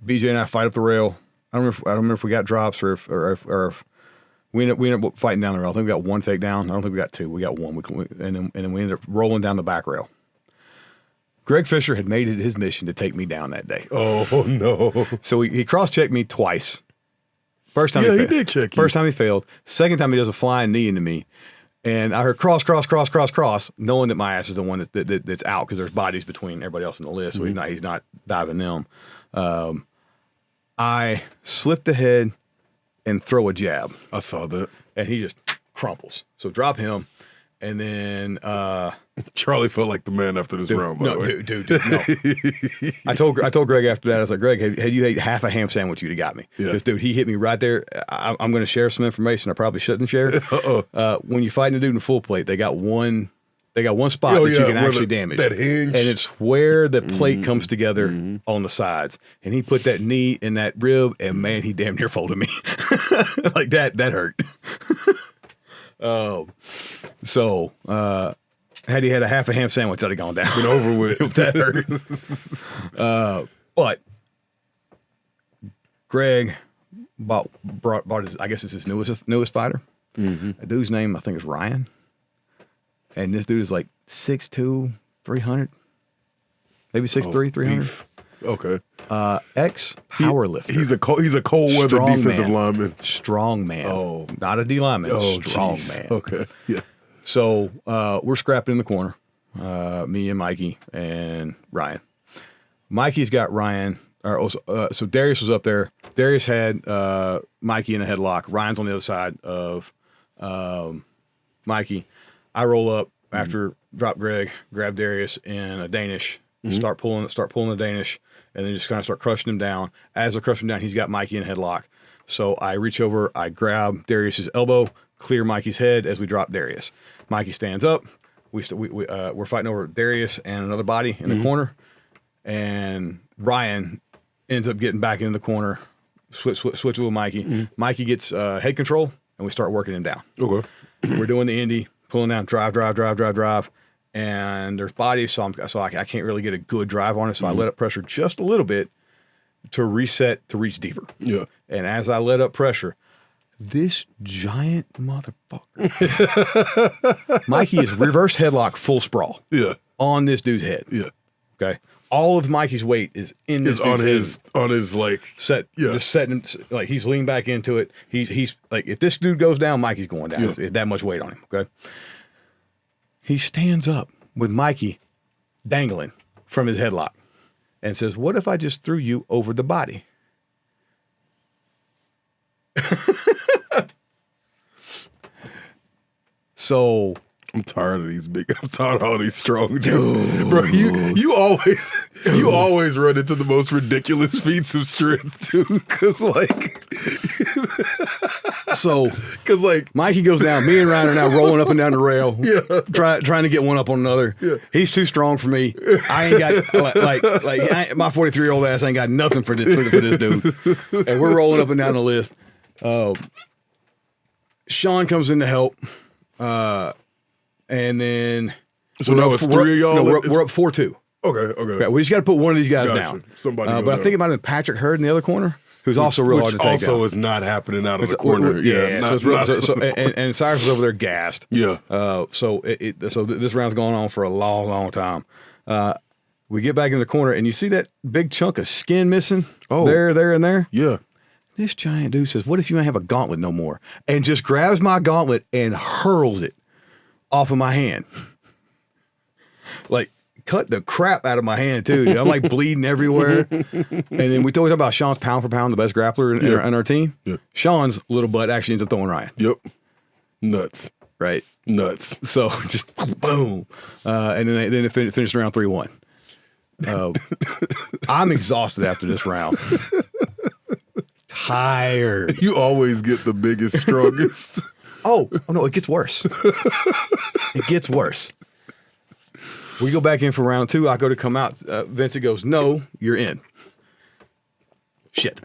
BJ and I fight up the rail. I don't remember if we got drops or if we ended up fighting down the rail. I think we got one takedown. I don't think we got two. We got one. And then we ended up rolling down the back rail. Greg Fisher had made it his mission to take me down that day. Oh no! So he cross-checked me twice. First time he did check you. First time he failed. Second time he does a flying knee into me. And I heard cross, knowing that my ass is the one that's out because there's bodies between everybody else on the list. So he's not diving them. I slipped ahead and throw a jab. I saw that. And he just crumples. So drop him. And then Charlie felt like the man after this round, by the way. Dude, no. I told Greg after that, I was like, Greg, had you ate half a ham sandwich, you'd have got me. Because, dude, he hit me right there. I'm going to share some information I probably shouldn't share. When you're fighting a dude in full plate, they got one spot that you can actually damage. That hinge. And it's where the plate comes together on the sides. And he put that knee in that rib, and, man, he damn near folded me. Like that hurt. So had he had a half a ham sandwich, I'd have gone down. Been over with. That hurt. But Greg bought his, I guess it's his newest fighter. A dude's name I think is Ryan, and this dude is like 6'2", 300, maybe 6'3", 300. Okay. Ex powerlifter. He's a cold weather defensive lineman. Strong man. Oh, not a D lineman. Strong geez. man. Okay. Yeah. So we're scrapping in the corner, me and Mikey and Ryan. Mikey's got Ryan. So Darius was up there. Darius had Mikey in a headlock. Ryan's on the other side of Mikey. I roll up after drop Greg, grab Darius in a Danish, start pulling the Danish, and then just kind of start crushing him down. As I crush him down, he's got Mikey in a headlock. So I reach over, I grab Darius's elbow, clear Mikey's head as we drop Darius. Mikey stands up. We're fighting over Darius and another body in the corner, and Ryan ends up getting back into the corner. Switch with Mikey. Mikey gets head control, and we start working him down. Okay. We're doing the Indy, pulling down, drive, and there's bodies, so I can't really get a good drive on it. So I let up pressure just a little bit to reset to reach deeper. Yeah. And as I let up pressure, this giant motherfucker, Mikey is reverse headlock, full sprawl. Yeah. On this dude's head. Yeah. Okay. All of Mikey's weight is in this dude's head. On his like set. Yeah. Just setting, like he's leaned back into it. He's like, if this dude goes down, Mikey's going down. Yeah. It's that much weight on him. Okay. He stands up with Mikey dangling from his headlock. and says, "What if I just threw you over the body?" So I'm tired of these I'm tired of all these strong dudes. Bro, you always run into the most ridiculous feats of strength too. Cause like Mikey goes down. Me and Ryan are now rolling up and down the rail. Yeah. Trying to get one up on another. Yeah. He's too strong for me. I ain't got my 43-year-old ass ain't got nothing for this dude. And we're rolling up and down the list. Sean comes in to help. And then so now it's 3 of y'all. No, we're up 4-2. Okay. We just got to put one of these guys down. Somebody. But I think it might have been Patrick Hurd in the other corner, who's also real hard to take down. Also is not happening out of the corner. And Cyrus is over there gassed. Yeah. So this round's going on for a long, long time. We get back in the corner, and you see that big chunk of skin missing. Oh, there, and there. Yeah. This giant dude says, "What if you ain't have a gauntlet no more?" And just grabs my gauntlet and hurls it off of my hand. Like, cut the crap out of my hand, too. Dude. I'm like bleeding everywhere. And then we talk about Sean's pound for pound, the best grappler in our team. Yeah. Sean's little butt actually ends up throwing Ryan. Yep. Nuts. Right? Nuts. So just boom. And then it finished around 3-1. I'm exhausted after this round. Tired. You always get the biggest, strongest. Oh no, it gets worse. It gets worse. We go back in for round 2. I go to come out. Vincent goes, "No, you're in." Shit.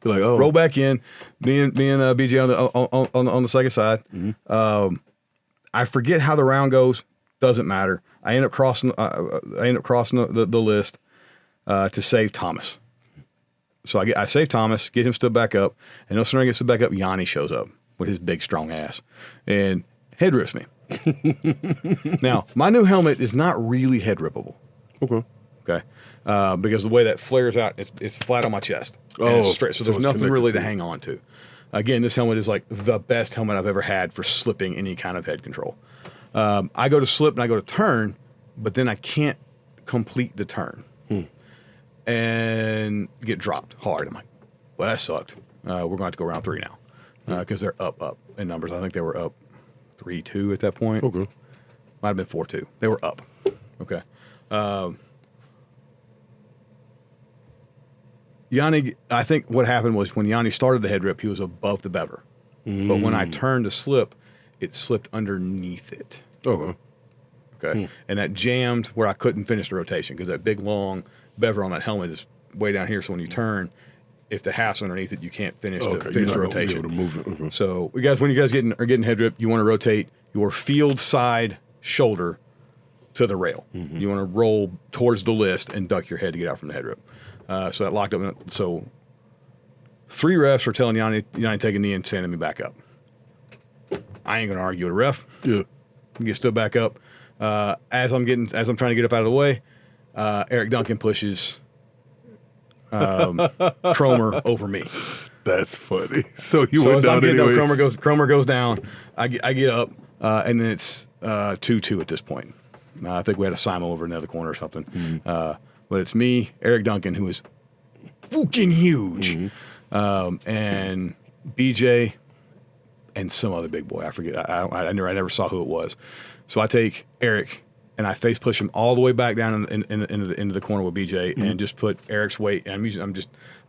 You're like, oh. Roll back in. Me and BJ on the second side. Mm-hmm. I forget how the round goes. Doesn't matter. I end up crossing the list to save Thomas. So I save Thomas, get him stood back up, and no sooner I get stood back up, Yanni shows up with his big strong ass and head rips me. Now, my new helmet is not really head rippable. Okay. Because the way that flares out, it's flat on my chest. Oh, straight, so there's nothing really to hang on to. Again, this helmet is like the best helmet I've ever had for slipping any kind of head control. I go to slip and I go to turn, but then I can't complete the turn and get dropped hard. I'm like, well, that sucked. We're going to have to go round 3 now because they're up in numbers. I think they were up 3-2 at that point. Okay. Might have been 4-2. They were up. Okay. Yanni, I think what happened was when Yanni started the head rip, he was above the bever. But when I turned to slip, it slipped underneath it. Okay. And that jammed where I couldn't finish the rotation because that big, long bever on that helmet is way down here. So when you turn, if the half's underneath it, you can't finish the rotation. Be able to move it. So when you guys are getting head rip, you want to rotate your field side shoulder to the rail. You want to roll towards the list and duck your head to get out from the head rip. So that locked up. So 3 refs are telling Yanni take a knee and standing me back up. I ain't gonna argue with a ref. Yeah. Get stood back up. As I'm trying to get up out of the way, Eric Duncan pushes Cromer over me. That's funny. So you went down anyway. Cromer goes down. I get up, and then it's 2-2 at this point. I think we had a Simon over in the other corner or something. But it's me, Eric Duncan, who is fucking huge, and BJ, and some other big boy. I forget. I never saw who it was. So I take Eric and I face push him all the way back down into the corner with BJ and just put Eric's weight. And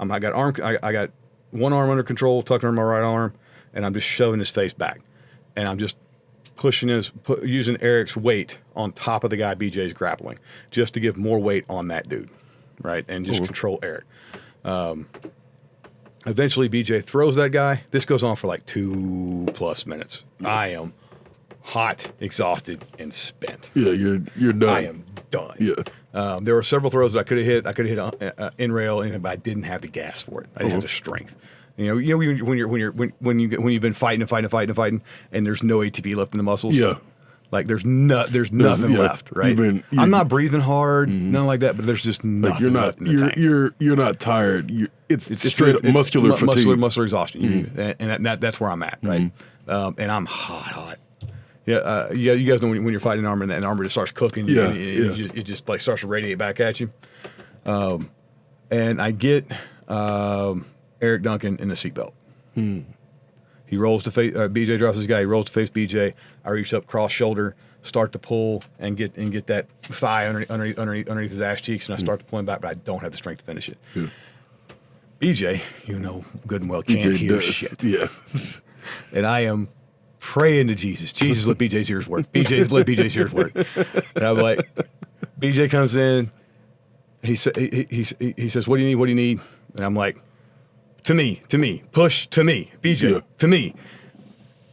I got one arm under control, tucking under my right arm, and I'm just shoving his face back, and I'm just pushing using Eric's weight on top of the guy BJ's grappling, just to give more weight on that dude, right, and just control Eric. Eventually, BJ throws that guy. This goes on for like 2+ minutes. I am hot, exhausted, and spent. Yeah, you're done. I am done. Yeah. There were several throws that I could have hit. I could have hit in rail, but I didn't have the gas for it. I didn't have the strength. You know when you've been fighting, and there's no ATP left in the muscles. Yeah. Like there's nothing left, right? I'm not breathing hard, nothing like that. But there's just nothing left in the tank. You're not tired. It's straight up muscular fatigue, muscular exhaustion. And that's where I'm at, right? And I'm hot. Yeah, you guys know when you're fighting an armor and the armor just starts cooking. It just like starts to radiate back at you. And I get Eric Duncan in the seatbelt. He rolls to face BJ, drops his guy. He rolls to face BJ. I reach up, cross shoulder, start to pull and get that thigh underneath his ass cheeks, and I start to pull him back, but I don't have the strength to finish it. Yeah. BJ, you know good and well, can't hear shit. Yeah. And I am praying to Jesus. Jesus, let BJ's ears work. Let BJ's ears work. And I'm like, BJ comes in. He says, "What do you need? What do you need?" And I'm like, to me, push to me, BJ, to me.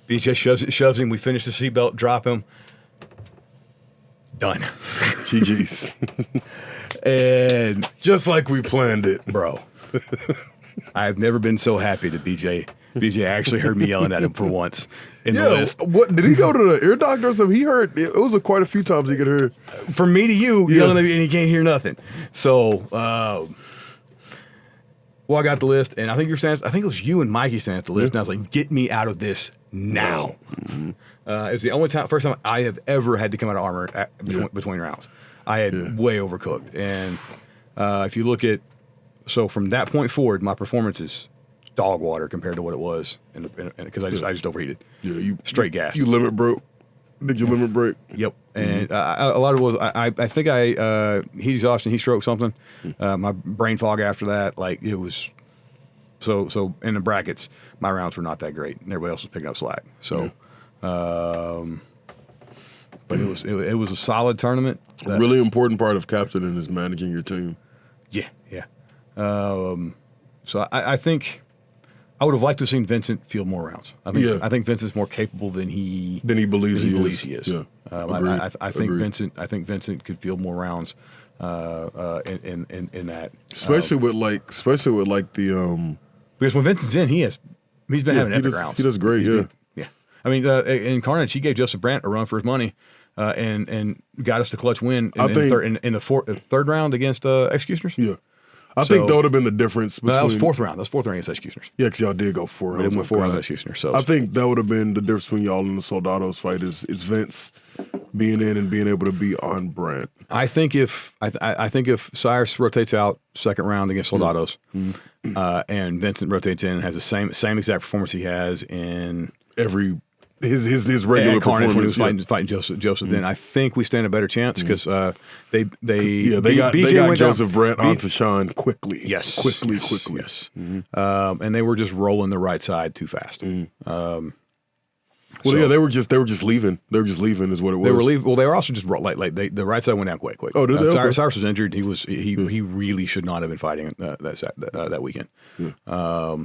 BJ shoves him. We finish the seatbelt, drop him. Done. GG's. And just like we planned it, bro. I've never been so happy that BJ actually heard me yelling at him for once in the list. What did he go to the ear doctor or something? He heard it was quite a few times he could hear. From me to you yelling at me, and he can't hear nothing. So, I got the list, and I think it was you and Mikey standing at the list, and I was like, "Get me out of this now." It was the first time I have ever had to come out of armor between rounds. I had way overcooked, and if you look at. So from that point forward, my performance is dog water compared to what it was, because I just overheated. Yeah, you straight gas. You limit broke. Did your limit break? Yep. And a lot of it was I think I heat exhaustion, heat stroke, something. My brain fog after that, like it was. So in the brackets, my rounds were not that great, and everybody else was picking up slack. So, but it was a solid tournament. A really important part of captaining is managing your team. Yeah. So I think I would have liked to have seen Vincent field more rounds. I think Vincent's more capable than he believes he is. Yeah. I think Vincent could field more rounds in that. Especially with the because when Vincent's in, he's been having epic rounds. He does great. Yeah. I mean, in Carnage, he gave Joseph Brandt a run for his money. And got us the clutch win in the third round against Executioners. Yeah. I think that would have been the difference between... that was fourth round. That was fourth round against Executioners. Yeah, because y'all did go 4 rounds. We went 4 rounds against Executioners. So I think that would have been the difference between y'all and the Soldados fight is Vince being in and being able to be on Brandt. I think if Cyrus rotates out second round against Soldados, and Vincent rotates in and has the same exact performance he has in... His regular Carnage performance when he was fighting Joseph. Then I think we stand a better chance because they got Joseph Brandt onto Sean quickly. Yes, quickly. Yes, and they were just rolling the right side too fast. They were just leaving. They were just leaving, is what it was. They were leaving. Well, they were also just the right side went down quick. Oh, did they? Cyrus was injured. He really should not have been fighting that weekend. Yeah.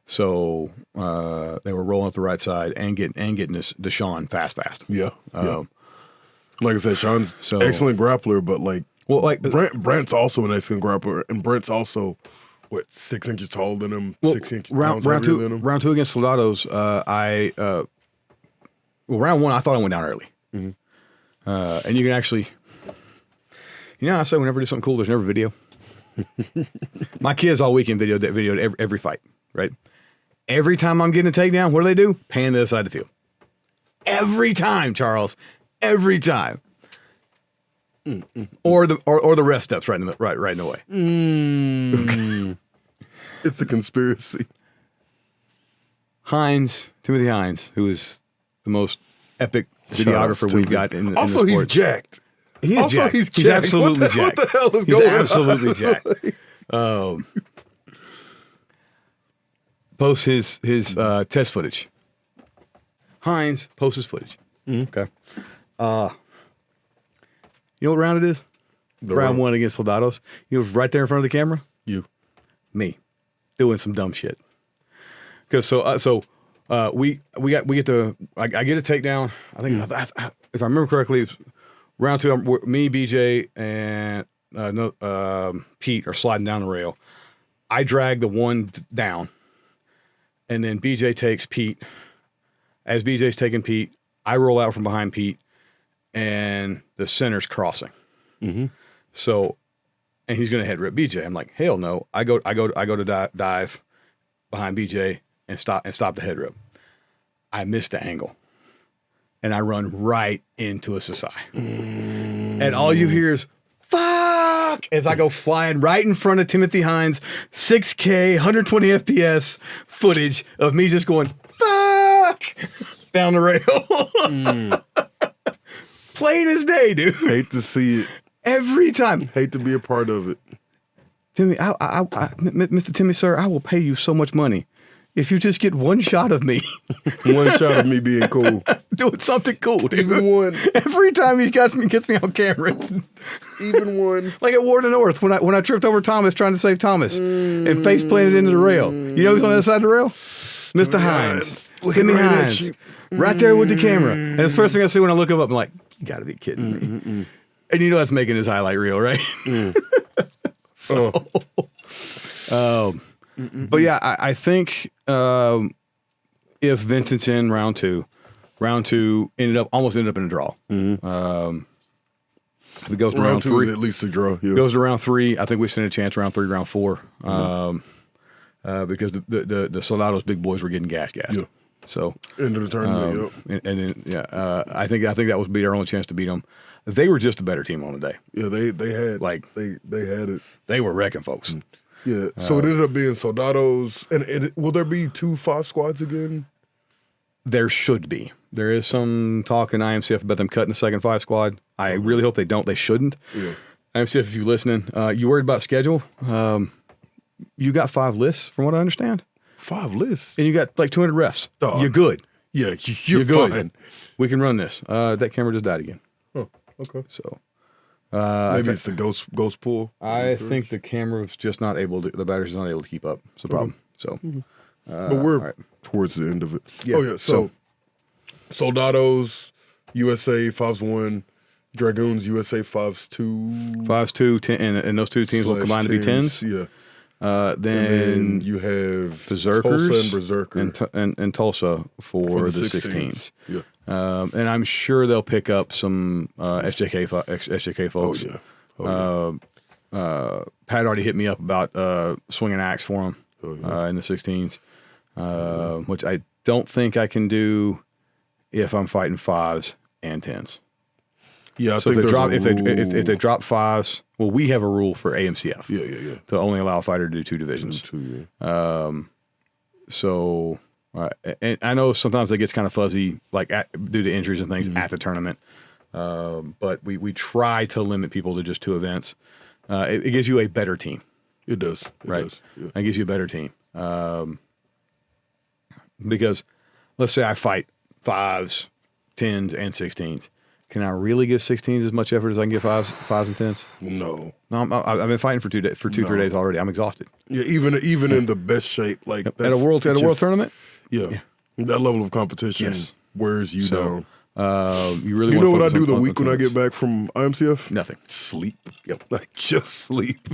So they were rolling up the right side and getting this to Sean fast. Yeah. Like I said, Sean's excellent grappler, but Brent's also an excellent grappler, and Brent's also 6 inches taller than him, 6 inches pounds heavier than him. Round 2 against Soldados, round 1 I thought I went down early, and you can actually, I say whenever I do something cool, there's never video. My kids all weekend videoed every fight, right? Every time I'm getting a takedown, what do? Pan to the other side of the field. Every time, Charles. Every time. Or the rest steps right in the way. It's a conspiracy. Timothy Hines, who is the most epic videographer we've got in the sport. He's jacked. He is jacked. He's absolutely jacked. What the hell is going on? He's absolutely jacked. Posts his test footage. Hines posts his footage. Okay. You know what round it is? Round 1 against Soldados. You know, right there in front of the camera. Me, doing some dumb shit. Because I get a takedown. I think if I remember correctly, it's round 2. Me, BJ, and Pete are sliding down the rail. I drag the one down. And then BJ takes Pete. As BJ's taking Pete, I roll out from behind Pete, and the center's crossing. So, and he's going to head rip BJ. I'm like, hell no! I go to dive behind BJ and stop the head rip. I miss the angle, and I run right into a Sasai. And all you hear is "fuck." fuck, as I go flying right in front of Timothy Hines, 6K, 120 FPS footage of me just going, fuck, down the rail. Plain as day, dude. Hate to see it. Every time. Hate to be a part of it. Timmy, Mr. Timmy, sir, I will pay you so much money if you just get one shot of me. One shot of me being cool. Doing something cool, dude. Even one. Every time he gets me on camera. Even one. Like at War to North, when I tripped over Thomas trying to save Thomas and face planted into the rail. You know who's on the other side of the rail? Mr. Hines. Timmy Hines. Right there with the camera. And it's the first thing I see when I look him up, I'm like, you gotta be kidding me. And you know that's making his highlight reel, right? So, but yeah, I think if Vincent's in round two almost ended up in a draw. If it goes to round two three, is at least a draw. Yeah. Goes to round three, I think we stand a chance round three, round four, because the Soldados big boys were getting gassed. Yeah. So end of the tournament. And then I think that was our only chance to beat them. They were just a better team on the day. Yeah, they had they had it. They were wrecking folks. Yeah. So it ended up being Soldados, and will there be 2 5 squads again? There should be. There is some talk in IMCF about them cutting the second 5 squad. I really hope they don't. They shouldn't. Yeah. IMCF, if you're listening, you worried about schedule? You got 5 lists, from what I understand. 5 lists, and you got like 200 refs. Dog. You're good. Yeah, you're good. Fine. We can run this. That camera just died again. Oh, okay. So maybe it's the ghost pull. I think the camera's just not able to. The battery's not able to keep up. It's a problem. So, but we're towards the end of it. Yeah. Oh yeah. So Soldados USA 5-1, Dragoons USA 5-2. 5-2, 10, and those 2 teams will combine to be 10s. Yeah. Then you have Berserkers Tulsa and Berserker and Tulsa for the 16s. Yeah. And I'm sure they'll pick up some SJK folks. Oh yeah. Pat already hit me up about swinging axe for him in the 16s, which I don't think I can do if I'm fighting 5s and 10s. Yeah, so if they drop 5s, well, we have a rule for AMCF. Yeah. To only allow a fighter to do 2 divisions. So, and I know sometimes it gets kind of fuzzy, like due to injuries and things at the tournament. But we try to limit people to just 2 events. It gives you a better team. It does. It does. Yeah. It gives you a better team. Because let's say I fight 5s, 10s, and 16s. Can I really give 16s as much effort as I can give 5s and 10s? No. I've been fighting for 3 days already. I'm exhausted. Yeah, even in the best shape, like at a world tournament. Yeah, that level of competition wears you down. You really. You know what I do the week when I get back from IMCF? Nothing. Sleep. Yep. Like just sleep.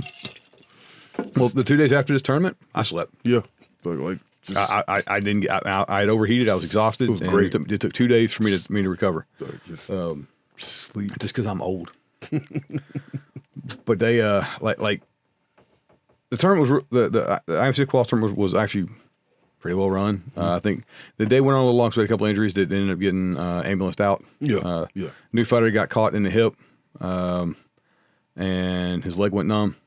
Well, the 2 days after this tournament, I slept. Yeah. Like just, I didn't get. I had overheated. I was exhausted. It was great. It took 2 days for me to recover. Just sleep. Just because I'm old. But they like the tournament was the IMCF Quals tournament was actually pretty well run. I think the day went on a little long, so we had a couple injuries that ended up getting ambulanced out. Yeah. New fighter got caught in the hip, and his leg went numb.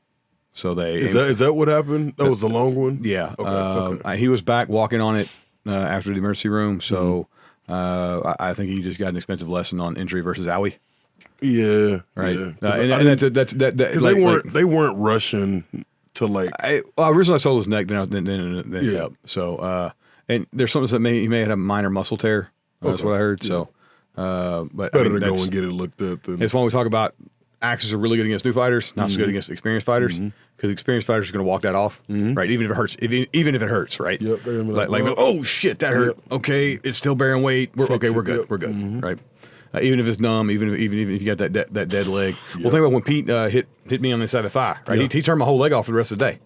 So is that what happened? That was the long one. Yeah. Okay. He was back walking on it after the emergency room. So I think he just got an expensive lesson on injury versus owie. Yeah. Right. Yeah. And that's because they weren't rushing to like. Originally I sold his neck, then up. So and there's something that he may have a minor muscle tear. That's what I heard. Yeah. So but better to go and get it looked at. It's when we talk about axes are really good against new fighters, not so good against experienced fighters. Because experienced fighters are going to walk that off, right? Even if it hurts, even if it hurts, right? Yep. Like oh shit, that hurt. Yep. Okay, it's still bearing weight. We're good. Yep. We're good, right? Even if it's numb, even if you got that dead leg. Yep. Well, think about when Pete hit me on the side of the thigh, right? Yep. He turned my whole leg off for the rest of the day.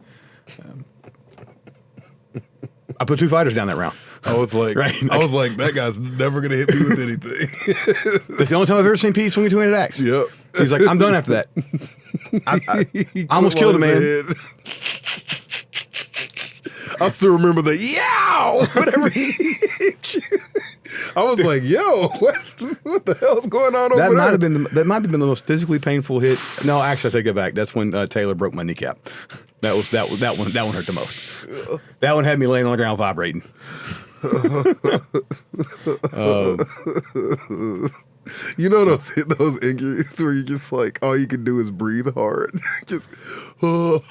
I put 2 fighters down that round. I was like, that guy's never gonna hit me with anything. That's the only time I've ever seen Pete swing a 2-handed axe. Yep. He's like, I'm done after that. I almost killed a man. I still remember the yow whatever he hit you. I was like, yo, what the hell's going on over there? That might have been the most physically painful hit. No, actually, I take it back. That's when Taylor broke my kneecap. That one hurt the most. That one had me laying on the ground vibrating. You know those injuries where you just like all you can do is breathe hard. Just Well,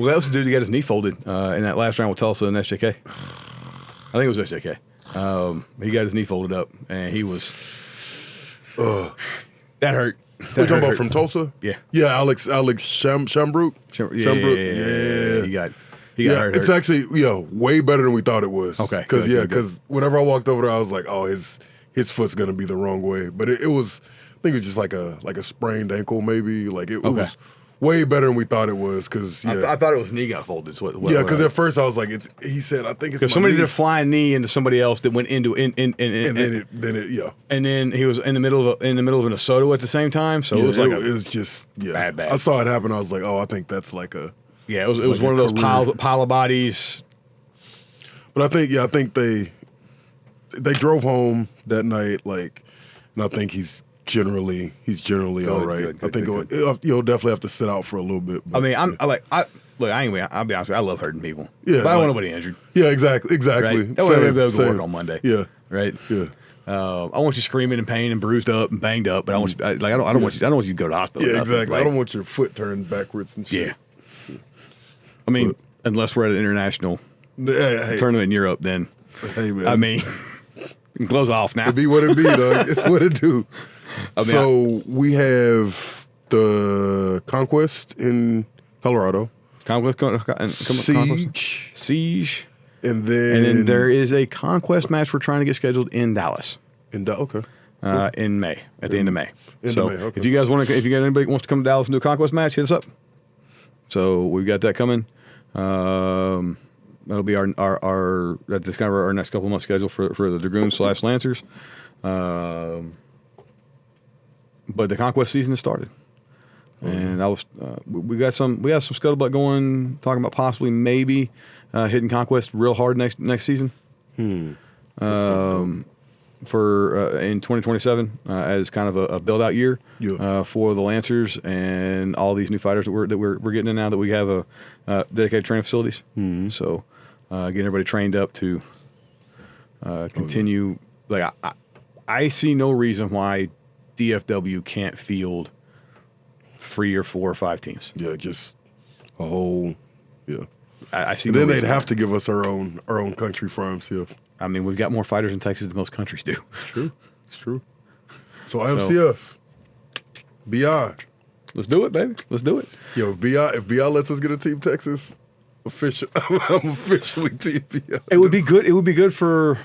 that was the dude who got his knee folded in that last round with Tulsa and SJK. I think it was SJK. He got his knee folded up, and he was. That hurt. We're talking about from Tulsa? Yeah. Yeah, Alex Shambruk? Yeah. He got hurt. It's actually way better than we thought it was. Okay. Because whenever I walked over there, I was like, oh, his foot's gonna be the wrong way. But it was, I think it was just like a sprained ankle, maybe. Like it was way better than we thought it was. Because I thought it was knee got folded. Because at first I was like, he said, I think it's because somebody did a flying knee into somebody else that went into and then he was in the middle of an Asoto at the same time. So it was just bad. I saw it happen. I was like, oh, I think that's like a. Yeah, it was one of those pile of bodies. But I think they drove home that night, and I think he's generally all right. I think you'll definitely have to sit out for a little bit. But, I mean, I'll be honest with you, I love hurting people. Yeah, but I don't want nobody injured. Yeah, exactly. Right? I want to be able to work on Monday. Yeah, right. Yeah. I want you screaming in pain and bruised up and banged up, but I want you. I don't want you to go to the hospital. Yeah, exactly. I don't want your foot turned backwards and shit. Yeah. I mean, unless we're at an international tournament in Europe, then. Hey, man. I mean, gloves off now. It be what it be, dog. It's what it do. We have the Conquest in Colorado. Siege. And then there is a Conquest match we're trying to get scheduled in Dallas. Okay. In May, at the end of May. If you guys if you got anybody who wants to come to Dallas and do a Conquest match, hit us up. So we've got that coming. That'll be that's kind of our next couple of months schedule for the Dragoons / Lancers. But the Conquest season has started, and we got some scuttlebutt going, talking about possibly maybe hitting Conquest real hard next season. For in 2027 as kind of a build out year for the Lancers and all these new fighters that we're getting in now that we have dedicated training facilities. So getting everybody trained up to continue. I see no reason why DFW can't field 3 or 4 or 5 teams. Yeah, just a whole I see. And then they'd have to give us our own country for IMCF. I mean, we've got more fighters in Texas than most countries do. It's true. So IMCF, BI. Let's do it, baby. Let's do it. Yo, if BI lets us get a Team Texas, I'm officially Team BI. It would be good. It would be good for.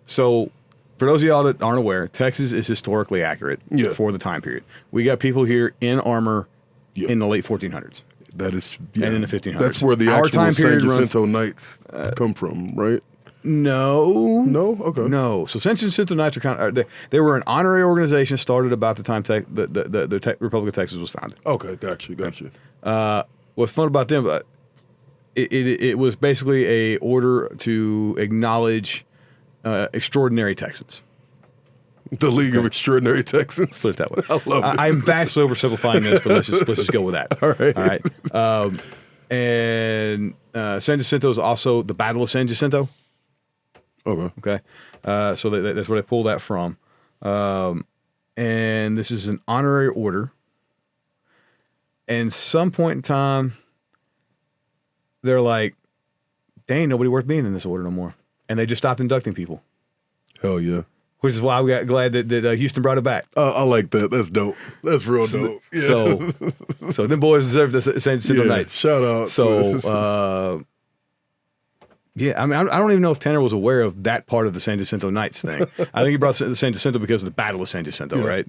So, for those of y'all that aren't aware, Texas is historically accurate for the time period. We got people here in armor in the late 1400s. That is, and in the 1500s. That's where the actual San Jacinto Knights come from, right? No. Okay. No. So San Jacinto Knights are kind of they were an honorary organization started about the time the Republic of Texas was founded. Okay, gotcha. What's fun about them? It was basically a order to acknowledge extraordinary Texans. The League of Extraordinary Texans. Put it that way. I love it. I'm vastly oversimplifying this, but let's just go with that. All right. And San Jacinto is also the Battle of San Jacinto. Okay. So that's where they pull that from. And this is an honorary order. And some point in time, they're like, "Dang, nobody worth being in this order no more," and they just stopped inducting people. Hell yeah. Which is why we got glad that Houston brought it back. I like that. That's dope. That's real dope. Yeah. So them boys deserve the San Jacinto Knights. Shout out. So, I mean, I don't even know if Tanner was aware of that part of the San Jacinto Knights thing. I think he brought the San Jacinto because of the Battle of San Jacinto, right?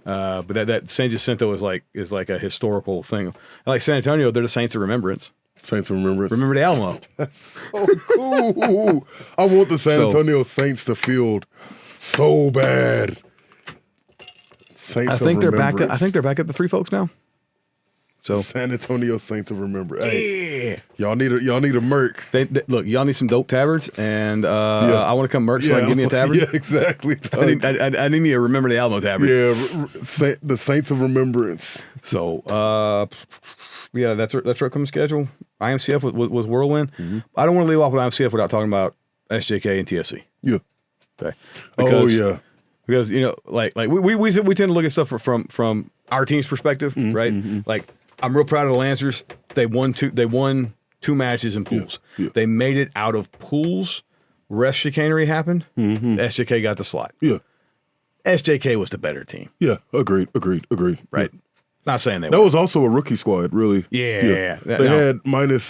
But that San Jacinto is like a historical thing. Like San Antonio, they're the Saints of Remembrance. Saints of Remembrance. Remember the Alamo. That's so cool. I want the San Antonio Saints to field so bad. I think they're back. I think they're back at the 3 folks now. So San Antonio Saints of Remembrance. Yeah. Hey, y'all need a merc. Look, y'all need some dope tabards, and I want to come merch so I can give me a tabard. Yeah, exactly. I need to remember the Alamo tabard. Yeah, the Saints of Remembrance. So, that's our coming schedule. IMCF was whirlwind. Mm-hmm. I don't want to leave off with IMCF without talking about SJK and TFC. Yeah. Okay. Because you know, like we tend to look at stuff from our team's perspective, right? Mm-hmm. Like, I'm real proud of the Lancers. They won two matches in pools. Yeah. They made it out of pools. Ref chicanery happened. Mm-hmm. SJK got the slot. Yeah. SJK was the better team. Yeah. Agreed. Right. Yeah. Not saying they that were. was also a rookie squad, really. Yeah. They had minus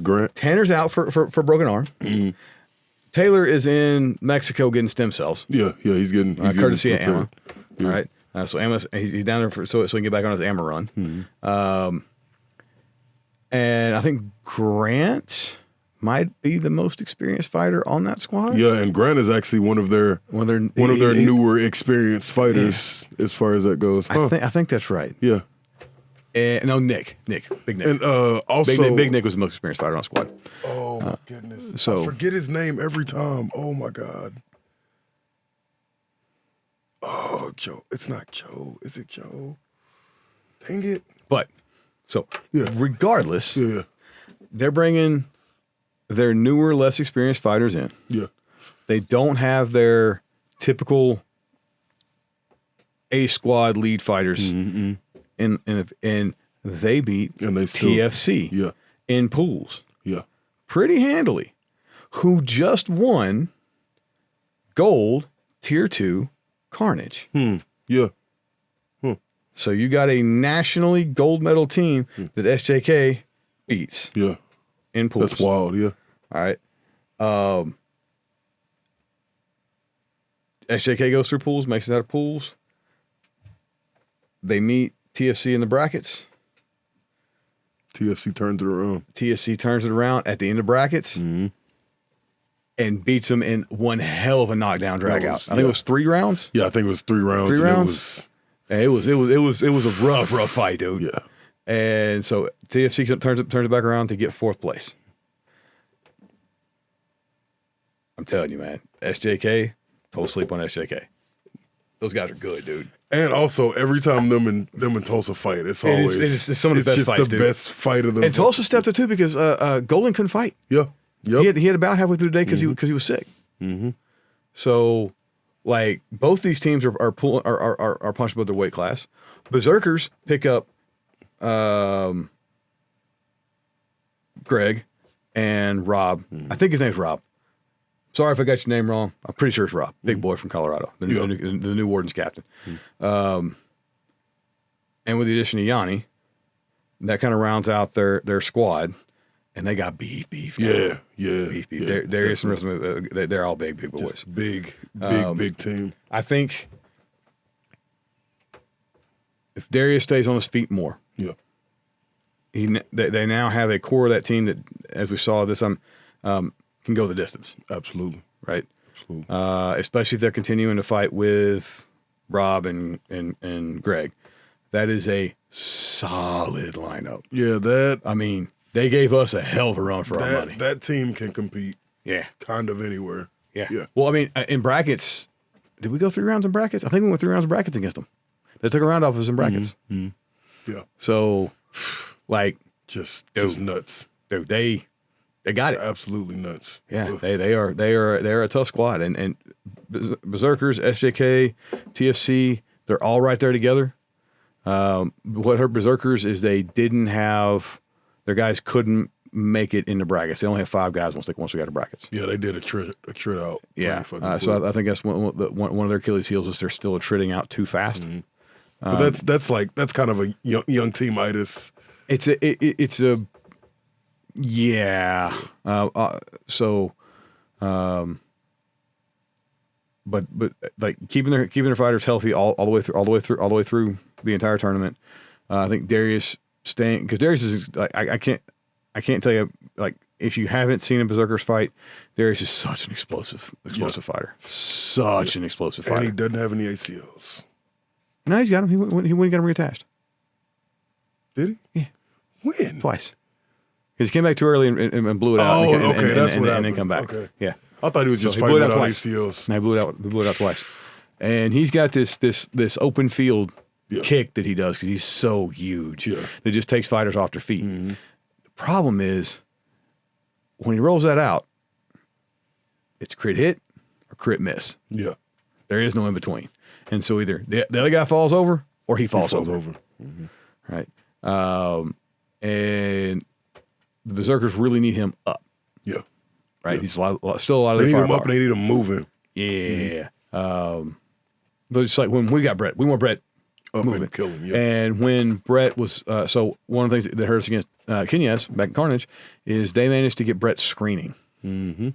Grant. Tanner's out for broken arm. Mm-hmm. Taylor is in Mexico getting stem cells. Yeah, he's getting courtesy of AMA. Yeah. All right. So he's down there so he can get back on his AMA run. Mm-hmm. And I think Grant might be the most experienced fighter on that squad. Yeah, and Grant is actually one of their newer experienced fighters as far as that goes. Huh. I think that's right. Yeah. And no, Big Nick. And also Big Nick was the most experienced fighter on the squad. Oh my goodness! So I forget his name every time. Oh my god! Oh, Joe. It's not Joe. Is it Joe? Dang it! But regardless, they're bringing their newer, less experienced fighters in. Yeah, they don't have their typical A squad lead fighters. Mm-hmm. And they beat TFC in pools. Yeah. Pretty handily. Who just won gold tier 2 Carnage. Yeah. So you got a nationally gold medal team that SJK beats. Yeah. In pools. That's wild, yeah. All right. SJK goes through pools, makes it out of pools. They meet TFC in the brackets. TFC turns it around. At the end of brackets and beats them in one hell of a knockdown drag out. I think it was 3 rounds. Yeah, I think it was 3 rounds. 3 rounds. It was a rough fight, dude. Yeah. And so TFC turns it back around to get 4th place. I'm telling you, man, SJK, don't sleep on SJK. Those guys are good, dude. And also, every time them and Tulsa fight, it's always it's some of the best fights, the best fight of them. And Tulsa stepped up too because Golan couldn't fight. Yeah, yep. He had about halfway through the day because he was sick. Mm-hmm. So, like, both these teams are punching above their weight class. Berserkers pick up Greg and Rob. I think his name's Rob. Sorry if I got your name wrong. I'm pretty sure it's Rob, big boy from Colorado, the new Warden's captain. And with the addition of Yanni, that kind of rounds out their squad, and they got beef. Beef. Yeah. Darius and Rhythm, they're all big boys. Just big team. I think if Darius stays on his feet more, they now have a core of that team that, as we saw this can go the distance. Absolutely. Right? Absolutely. Especially if they're continuing to fight with Rob and Greg. That is a solid lineup. Yeah, they gave us a hell of a run for our money. That team can compete. Yeah. Kind of anywhere. Yeah. Well, in brackets, did we go 3 rounds in brackets? I think we went 3 rounds in brackets against them. They took a round off us in brackets. Mm-hmm. Yeah. So, like, just nuts. Dude, they got it. Absolutely nuts. Yeah, they're a tough squad, and Berserkers, SJK, TFC, they're all right there together. What hurt Berserkers is they didn't have their guys couldn't make it into brackets. They only had 5 guys once we got to brackets. Yeah, they did a trit out. Yeah, so I think that's one of their Achilles heels is they're still tritting out too fast. Mm-hmm. But that's kind of a young teamitis. It's a yeah. But like keeping their fighters healthy all the way through the entire tournament. I think Darius staying because Darius is like I can't tell you like if you haven't seen a Berserkers fight, Darius is such an explosive fighter, an explosive fighter, and he doesn't have any ACLs. No, he's got him. He got him reattached. Did he? Yeah. When? Twice. Because he came back too early and blew it out. Oh, and, okay, that's what happened. And then come back. Okay. Yeah. I thought he was just he fighting blew it without out twice. ACLs. No, he blew it out twice. And he's got this open field kick that he does because he's so huge that just takes fighters off their feet. Mm-hmm. The problem is when he rolls that out, it's crit hit or crit miss. Yeah. There is no in between. And so either the other guy falls over or he falls over. Mm-hmm. Right. And the Berserkers really need him up. Yeah. Right. Yeah. He's still a lot of they their need him firepower. up and they need him moving. Yeah. Mm-hmm. But it's like when we got Brett, we want Brett up moving. And kill him. Yeah. And when Brett was, so one of the things that hurt us against Kenyas back in Carnage is they managed to get Brett screening. Mm-hmm.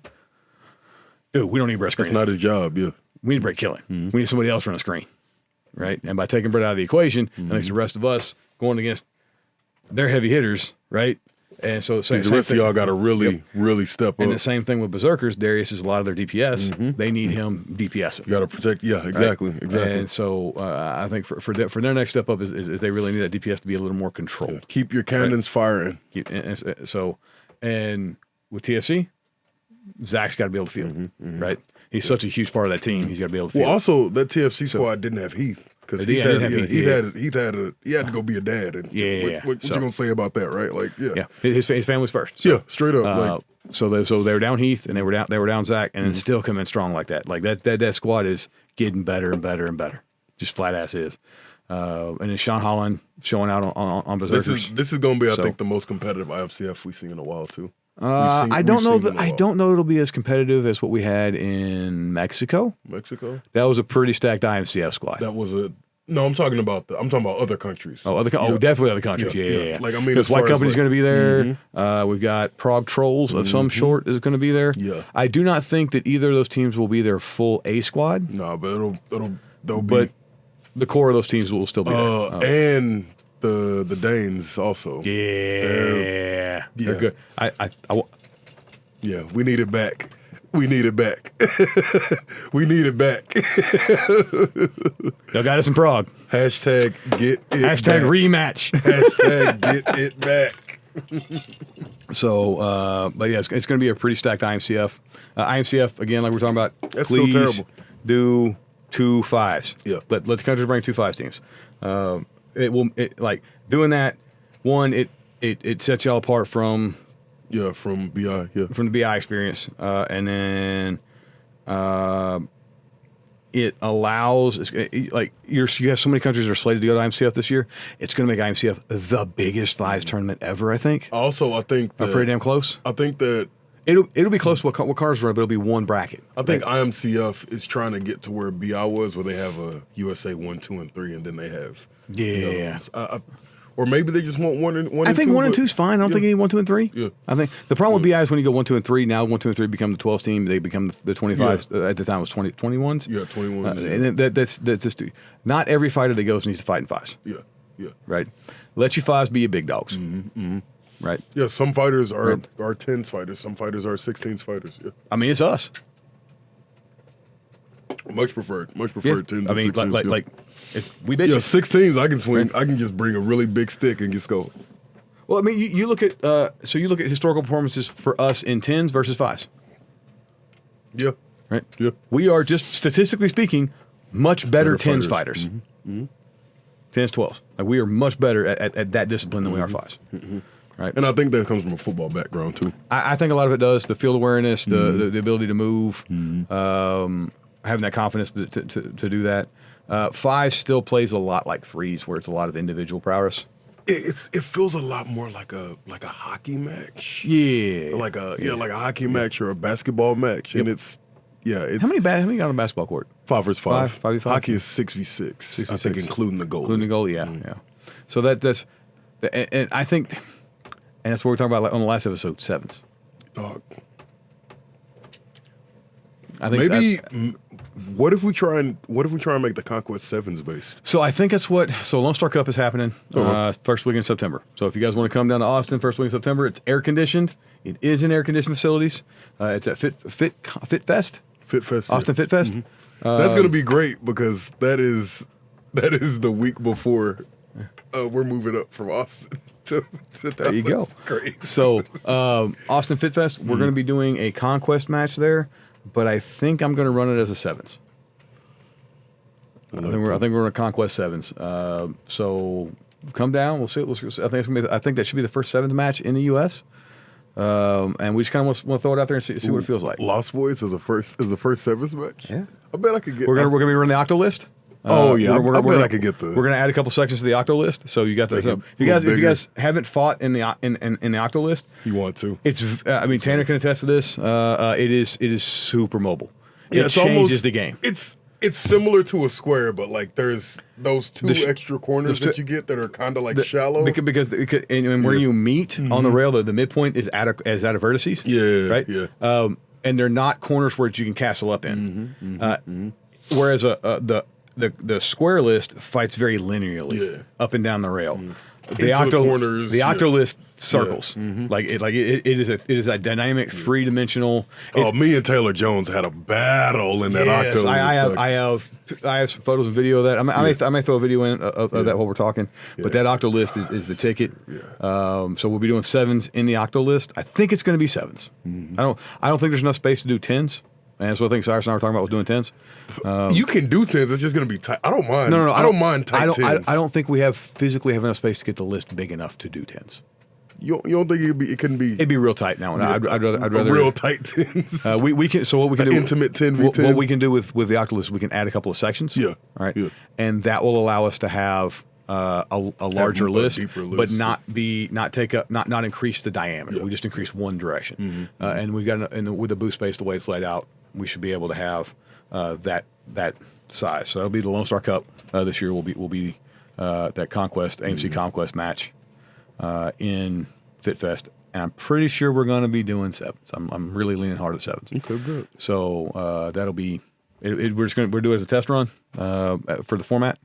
Dude, we don't need Brett screening. That's not his job, yeah. We need Brett killing. Mm-hmm. We need somebody else running a screen, right? And by taking Brett out of the equation, that makes the rest of us going against their heavy hitters, right? And so the rest of y'all got to really step up. And the same thing with Berserkers. Darius is a lot of their DPS. Mm-hmm. They need him DPSing. You got to protect. Yeah, exactly, right? exactly. And so I think for their next step up is they really need that DPS to be a little more controlled. Yeah. Keep your cannons firing. And with TFC, Zach's got to be able to field, right? He's such a huge part of that team. He's got to be able to field. Well, also that TFC squad didn't have Heath because he had to go be a dad. And what you gonna say about that, right? Like, his family's first. So, straight up. So they were down Heath and they were down Zach and it's still coming strong like that. Like that squad is getting better and better and better. Just flat ass is. And then Sean Holland showing out on Berserkers. This is going to be, I think, the most competitive IMCF we've seen in a while too. I don't know it'll be as competitive as what we had in Mexico. That was a pretty stacked IMCF squad. I'm talking about other countries. Oh, definitely other countries. Yeah. Like, I mean, because White Company's going to be there. We've got Prague Trolls of some sort is going to be there. Yeah. I do not think that either of those teams will be their full A squad. No, but they'll be. But the core of those teams will still be there. And the Danes also. Yeah. They're good. Yeah, we need it back. We need it back. We need it back. Y'all got us in Prague. Hashtag get it Hashtag back. rematch. Hashtag get it back. So, but yeah, it's going to be a pretty stacked IMCF. IMCF, again, like we're talking about, that's please still terrible. Do 2 5s. Yeah. Let the country bring 2 5 teams. Like doing that, one, it sets y'all apart from from BI, from the BI experience, and then it allows you have so many countries that are slated to go to IMCF this year. It's going to make IMCF the biggest fives tournament ever. I think. Also, I think that, pretty damn close. I think that it'll be close to what cars run, but it'll be one bracket. I think IMCF is trying to get to where BI was, where they have a USA 1, 2, and 3, and then they have or maybe they just want 1 and 2. I think 1 and 2 is fine. I don't think you need 1, 2, and 3. Yeah. I think the problem with BI is when you go 1, 2, and 3. Now 1, 2, and 3 become the 12th team. They become the 25s. At the time, it was 21s. Yeah, 21. And that's just not every fighter that goes needs to fight in 5s. Yeah. Right. Let your 5s be your big dogs. Mm-hmm. Right. Yeah. Some fighters are 10s fighters. Some fighters are 16s fighters. Yeah. I mean, it's us. Much preferred 10s. I mean, 16s, we bet you 16s. I can swing. I can just bring a really big stick and just go. Well, I mean, you look at you look at historical performances for us in 10s versus 5s. Yeah. Right. Yeah. We are just statistically speaking much better 10s fighters. Mm-hmm. 10s, 12s. Like we are much better at that discipline than we are 5s. Mm-hmm. Right. And I think that comes from a football background too. I think a lot of it does. The field awareness, the ability to move, having that confidence to do that. 5 still plays a lot like 3s, where it's a lot of individual prowess. It feels a lot more like a hockey match. Yeah. Like a hockey match or a basketball match, and it's how many got on a basketball court? 5 versus 5. 5v5. Hockey is 6v6. I think including the goal. Including the goal, yeah. So that's and I think, and that's what we're talking about on the last episode, 7s. Dog. I think maybe. What if we try and make the Conquest 7s based? So I think that's what. So Lone Star Cup is happening first week in September. So if you guys want to come down to Austin first week in September, it's air conditioned. It is in air conditioned facilities. It's at Fit Fest. Fit Fest. Austin Fit Fest. That's going to be great because that is the week before we're moving up from Austin to there you go. Great. So Austin Fit Fest, we're going to be doing a conquest match there, but I think I'm going to run it as a sevens. I think we're going to conquest sevens. So come down. We'll see. I think that should be the first sevens match in the U.S. And we just kind of want to throw it out there and see what it feels like. Lost Boys is the first sevens match. Yeah, I bet I could get. We're gonna be running the octo list. I bet I could get the. We're gonna add a couple sections to the octo list. So you got the. So if you guys haven't fought in the octo list, you want to. It's. I mean, Tanner can attest to this. It is super mobile. Yeah, it changes the game. It's similar to a square, but like there's those two extra corners that you get that are kind of like shallow. Because where you meet on the rail, the midpoint is at a vertices. Yeah. Right. Yeah. And they're not corners where you can castle up in. Whereas the square list fights very linearly up and down the rail. The octo list circles like it is a dynamic 3-dimensional. Me and Taylor Jones had a battle in that octo. I have some photos and video of that. I may throw a video in of that while we're talking. But that octo list is the ticket. So we'll be doing sevens in the octo list. I think it's going to be sevens. I don't think there's enough space to do tens. And so I think Cyrus and I were talking about doing tens. You can do tens. It's just going to be tight. I don't mind. No. I don't mind tight tens. I don't think we physically have enough space to get the list big enough to do tens. You don't think it couldn't be? It'd be real tight now. I'd rather real tight tens. We can. So what we can do? Intimate 10v10. What we can do with the Octolist, we can add a couple of sections. Yeah. All right. Yeah. And that will allow us to have a larger list, but not increase the diameter. We just increase one direction. And we've got with the boost space the way it's laid out, we should be able to have that size. So that'll be the Lone Star Cup this year. Will be that Conquest AMC Conquest match in Fit Fest, and I'm pretty sure we're going to be doing sevens. I'm really leaning hard at sevens. Okay, good. So that'll be we're doing it as a test run for the format,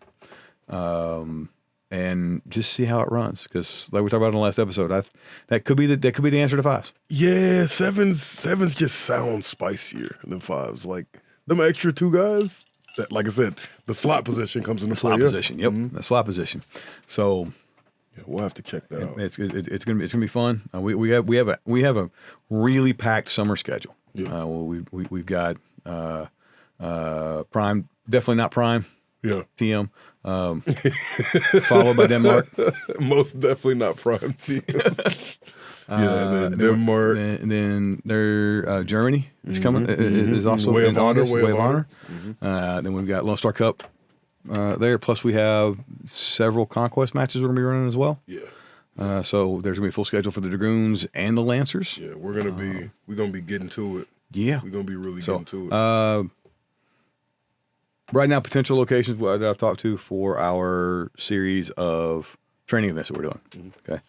and just see how it runs. Because like we talked about in the last episode, that could be the answer to fives. Yeah, sevens just sound spicier than fives. Like them extra two guys. That, like I said, the slot position comes into play. Slot position, yep, the slot position. So. Yeah, we'll have to check that out. It's gonna be fun. We have a really packed summer schedule. Yeah. We've got Prime, definitely not Prime. Yeah. TM. Followed by Denmark. Most definitely not Prime TM. And then Denmark. And then Germany is coming. Is also Way in of Honor. August. Way of Honor. Then we've got Lone Star Cup. There, plus we have several conquest matches we're gonna be running as well. Yeah. So there's gonna be a full schedule for the Dragoons and the Lancers. Yeah, we're gonna be getting to it. Yeah, we're gonna be really getting to it. Right now, potential locations that I've talked to for our series of training events that we're doing. Okay.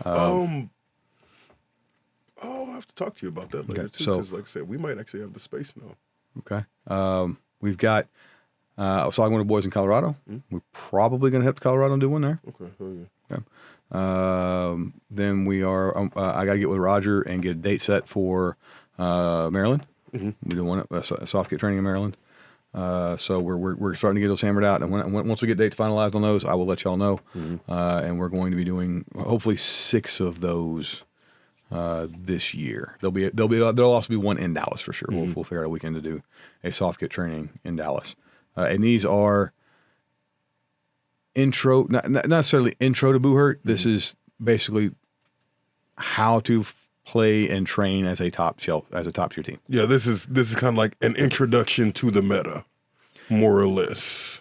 I'll have to talk to you about that later too. So, because, like I said, we might actually have the space now. Okay. We've got. I was talking with the boys in Colorado. We're probably going to head to Colorado and do one there. Okay. Oh, yeah. Okay. Then we are. I got to get with Roger and get a date set for Maryland. We do one a soft kit training in Maryland. So we're starting to get those hammered out, and once we get dates finalized on those, I will let y'all know. And we're going to be doing hopefully 6 of those this year. There'll also be one in Dallas for sure. We'll figure out a weekend to do a soft kit training in Dallas. And these are not necessarily intro to Buhurt. This is basically how to play and train as a top tier team. Yeah, this is kind of like an introduction to the meta, more or less.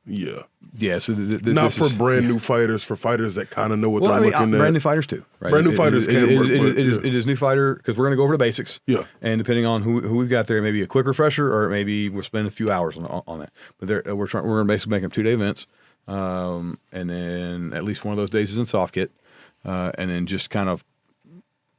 Yeah. Yeah. So not for brand new fighters, for fighters that kind of know what they're looking at. Brand new fighters too. Right? Brand new fighters can work. It is new fighter because we're going to go over the basics. Yeah. And depending on who we've got there, maybe a quick refresher, or maybe we'll spend a few hours on that. But we're going to basically make them 2-day events, and then at least one of those days is in soft kit, and then just kind of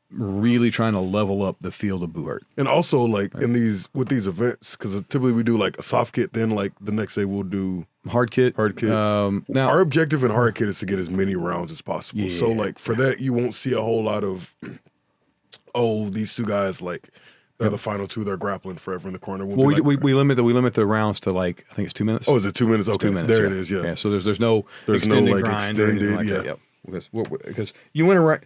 really trying to level up the field of Buhurt. And also, like with these events, because typically we do like a soft kit, then like the next day we'll do hard kit. Now our objective in hard kit is to get as many rounds as possible. Yeah. So like for that, you won't see a whole lot of these two guys like They're the final two. They're grappling forever in the corner. We limit the rounds to like, I think it's 2 minutes. Oh, is it 2 minutes? Okay, 2 minutes, there it is. Yeah. So there's no extended grind or anything like that. Yep. Because you win a right.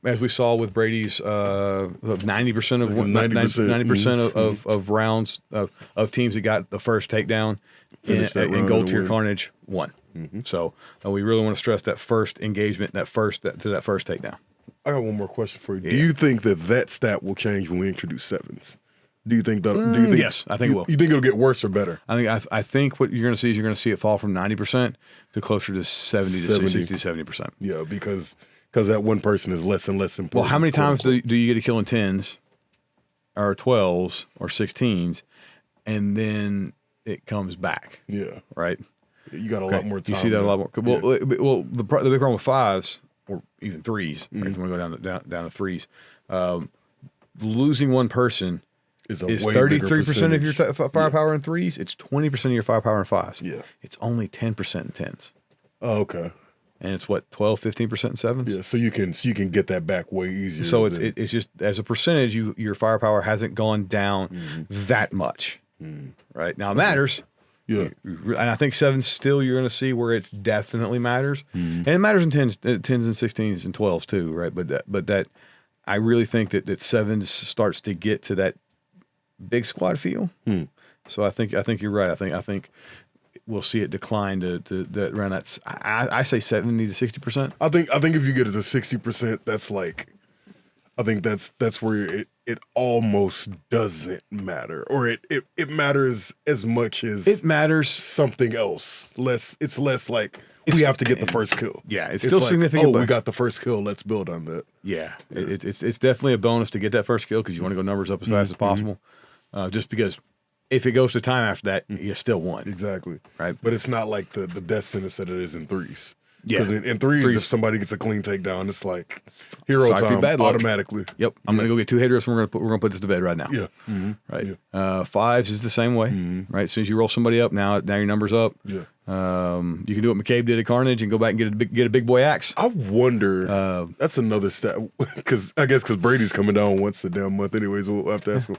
As we saw with Brady's 90% of 90% of rounds of teams that got the first takedown in Gold Tier Carnage won. Mm-hmm. So we really want to stress that first engagement, that first takedown. I got one more question for you. Yeah. Do you think that stat will change when we introduce sevens? Do you think that? Yes, I think it will. You think it'll get worse or better? I think what you're going to see is you're going to see it fall from 90% to closer to 70 to 60 to 70%. Yeah, because that one person is less and less important. Well, how many times do you get a kill in 10s or 12s or 16s, and then it comes back? Yeah. Right? You got a lot more time. You see that a lot more. Well, the big problem with 5s or even 3s, right, if you want to go down to 3s, losing one person is 33% of your firepower in 3s. It's 20% of your firepower in 5s. Yeah. It's only 10% in 10s. Oh, okay. And it's what, 12, 15% in 7s? Yeah, so you can get that back way easier. So it's just, as a percentage, your firepower hasn't gone down that much. Right? Now it matters. Yeah. And I think 7s still you're going to see where it definitely matters. And it matters in 10s and 16s and 12s too, right? But that I really think that 7s starts to get to that big squad feel. So I think you're right. I think we'll see it decline to around that. I say 70 to 60%. I think if you get it to 60%, that's like, I think that's where it almost doesn't matter, or it matters as much as it matters something else. It's less like we have to get the first kill. Yeah, it's still like, significant. Oh, we got the first kill. Let's build on that. Yeah. It's definitely a bonus to get that first kill because you want to go numbers up as fast as possible. Just because if it goes to time after that, you still won. Exactly. Right. But it's not like the death sentence that it is in 3s. Yeah. Because in threes, if somebody gets a clean takedown, it's like hero time automatically. Yep. I'm gonna go get 2 hit riffs. We're gonna put this to bed right now. Yeah. Right. Yeah. 5s is the same way. Right. As soon as you roll somebody up, now your number's up. Yeah. You can do what McCabe did at Carnage and go back and get a big boy axe. I wonder. That's another stat because Brady's coming down once a damn month. Anyways, we'll have to ask him.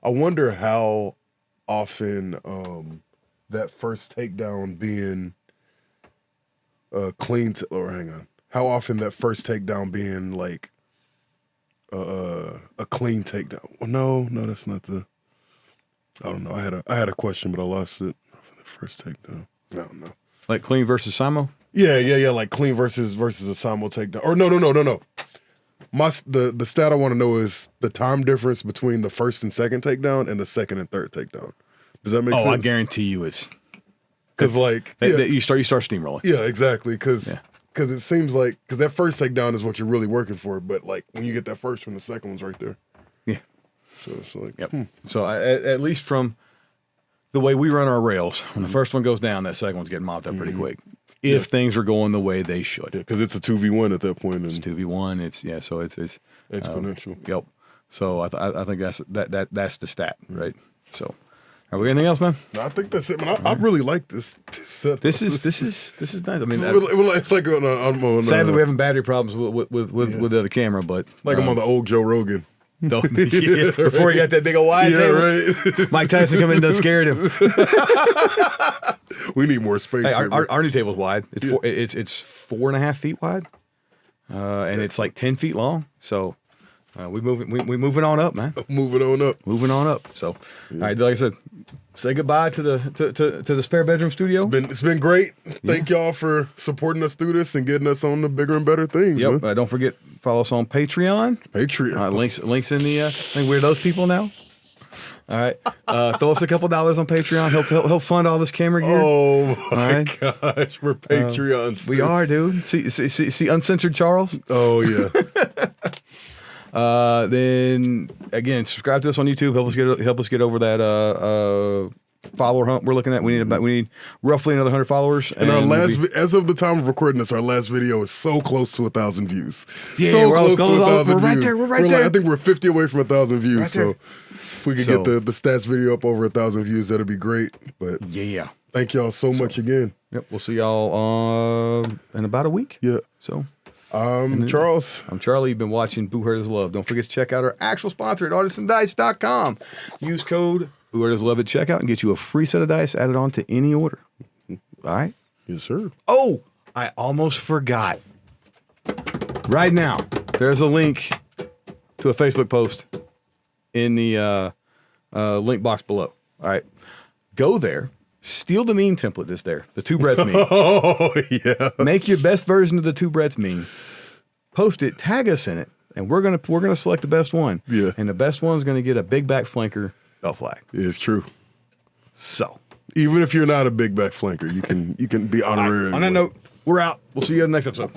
I wonder how often that first takedown being clean hang on. How often that first takedown being like a clean takedown? Well, no, that's not the. I don't know. I had a question, but I lost it. The first takedown. I don't know. Like clean versus Samo? Yeah. Like clean versus a Samo takedown. Or no. The stat I want to know is the time difference between the first and second takedown and the second and third takedown. Does that make sense? Oh, I guarantee you it's. Because like you start steamrolling. Yeah, exactly. Because it seems like that first takedown is what you're really working for, but like when you get that first one, the second one's right there. Yeah. So it's like So at least from the way we run our rails, when the first one goes down, that second one's getting mopped up pretty quick. If things are going the way they should. Yeah, because it's a 2v1 at that point. It's 2v1. So it's exponential. Yep. So I think that's the stat, right? So. Are we got anything else, man? No, I think that's it, man. I really like this setup. This is nice. I mean, it's like on sadly we're having battery problems with the other camera, but like I'm on the old Joe Rogan. Before he got that big old wide table. Right. Mike Tyson come in and done scared him. We need more space. Hey, our new table's wide. It's 4.5 feet wide, and it's like 10 feet long. So. We moving on up, man. Moving on up. So, all right, like I said, say goodbye to the spare bedroom studio. It's been great. Thank y'all for supporting us through this and getting us on the bigger and better things. Yep. Don't forget follow us on Patreon. Links in the. I think we're those people now. All right. Throw us a couple dollars on Patreon. Help fund all this camera gear. Oh my gosh, we're Patreons. We are, dude. See uncensored Charles. Oh yeah. Then again, subscribe to us on YouTube. Help us get over that follower hump we're looking at. We need roughly another 100 followers. And our last, as of the time of recording this, our last video is so close to 1,000 views. Yeah, so we're close to 1,000 views. We're right there. I think we're 50 away from 1,000 views. Right so if we could get the stats video up over 1,000 views, that'd be great. But yeah, thank y'all so much again. Yep, we'll see y'all in about a week. Yeah. So Charles. I'm Charlie. You've been watching Buhurt Is Love. Don't forget to check out our actual sponsor at artisandice.com. Use code Buhurt Is Love at checkout and get you a free set of dice added on to any order. All right? Yes, sir. Oh, I almost forgot. Right now, there's a link to a Facebook post in the link box below. All right? Go there. Steal the meme template that's there. The two breads meme. Oh, yeah. Make your best version of the two breads meme. Post it, tag us in it, and we're gonna select the best one. Yeah. And the best one's gonna get a big back flanker belt flag. It's true. So Even if you're not a big back flanker, you can be honorary. on that note, we're out. We'll see you in the next episode.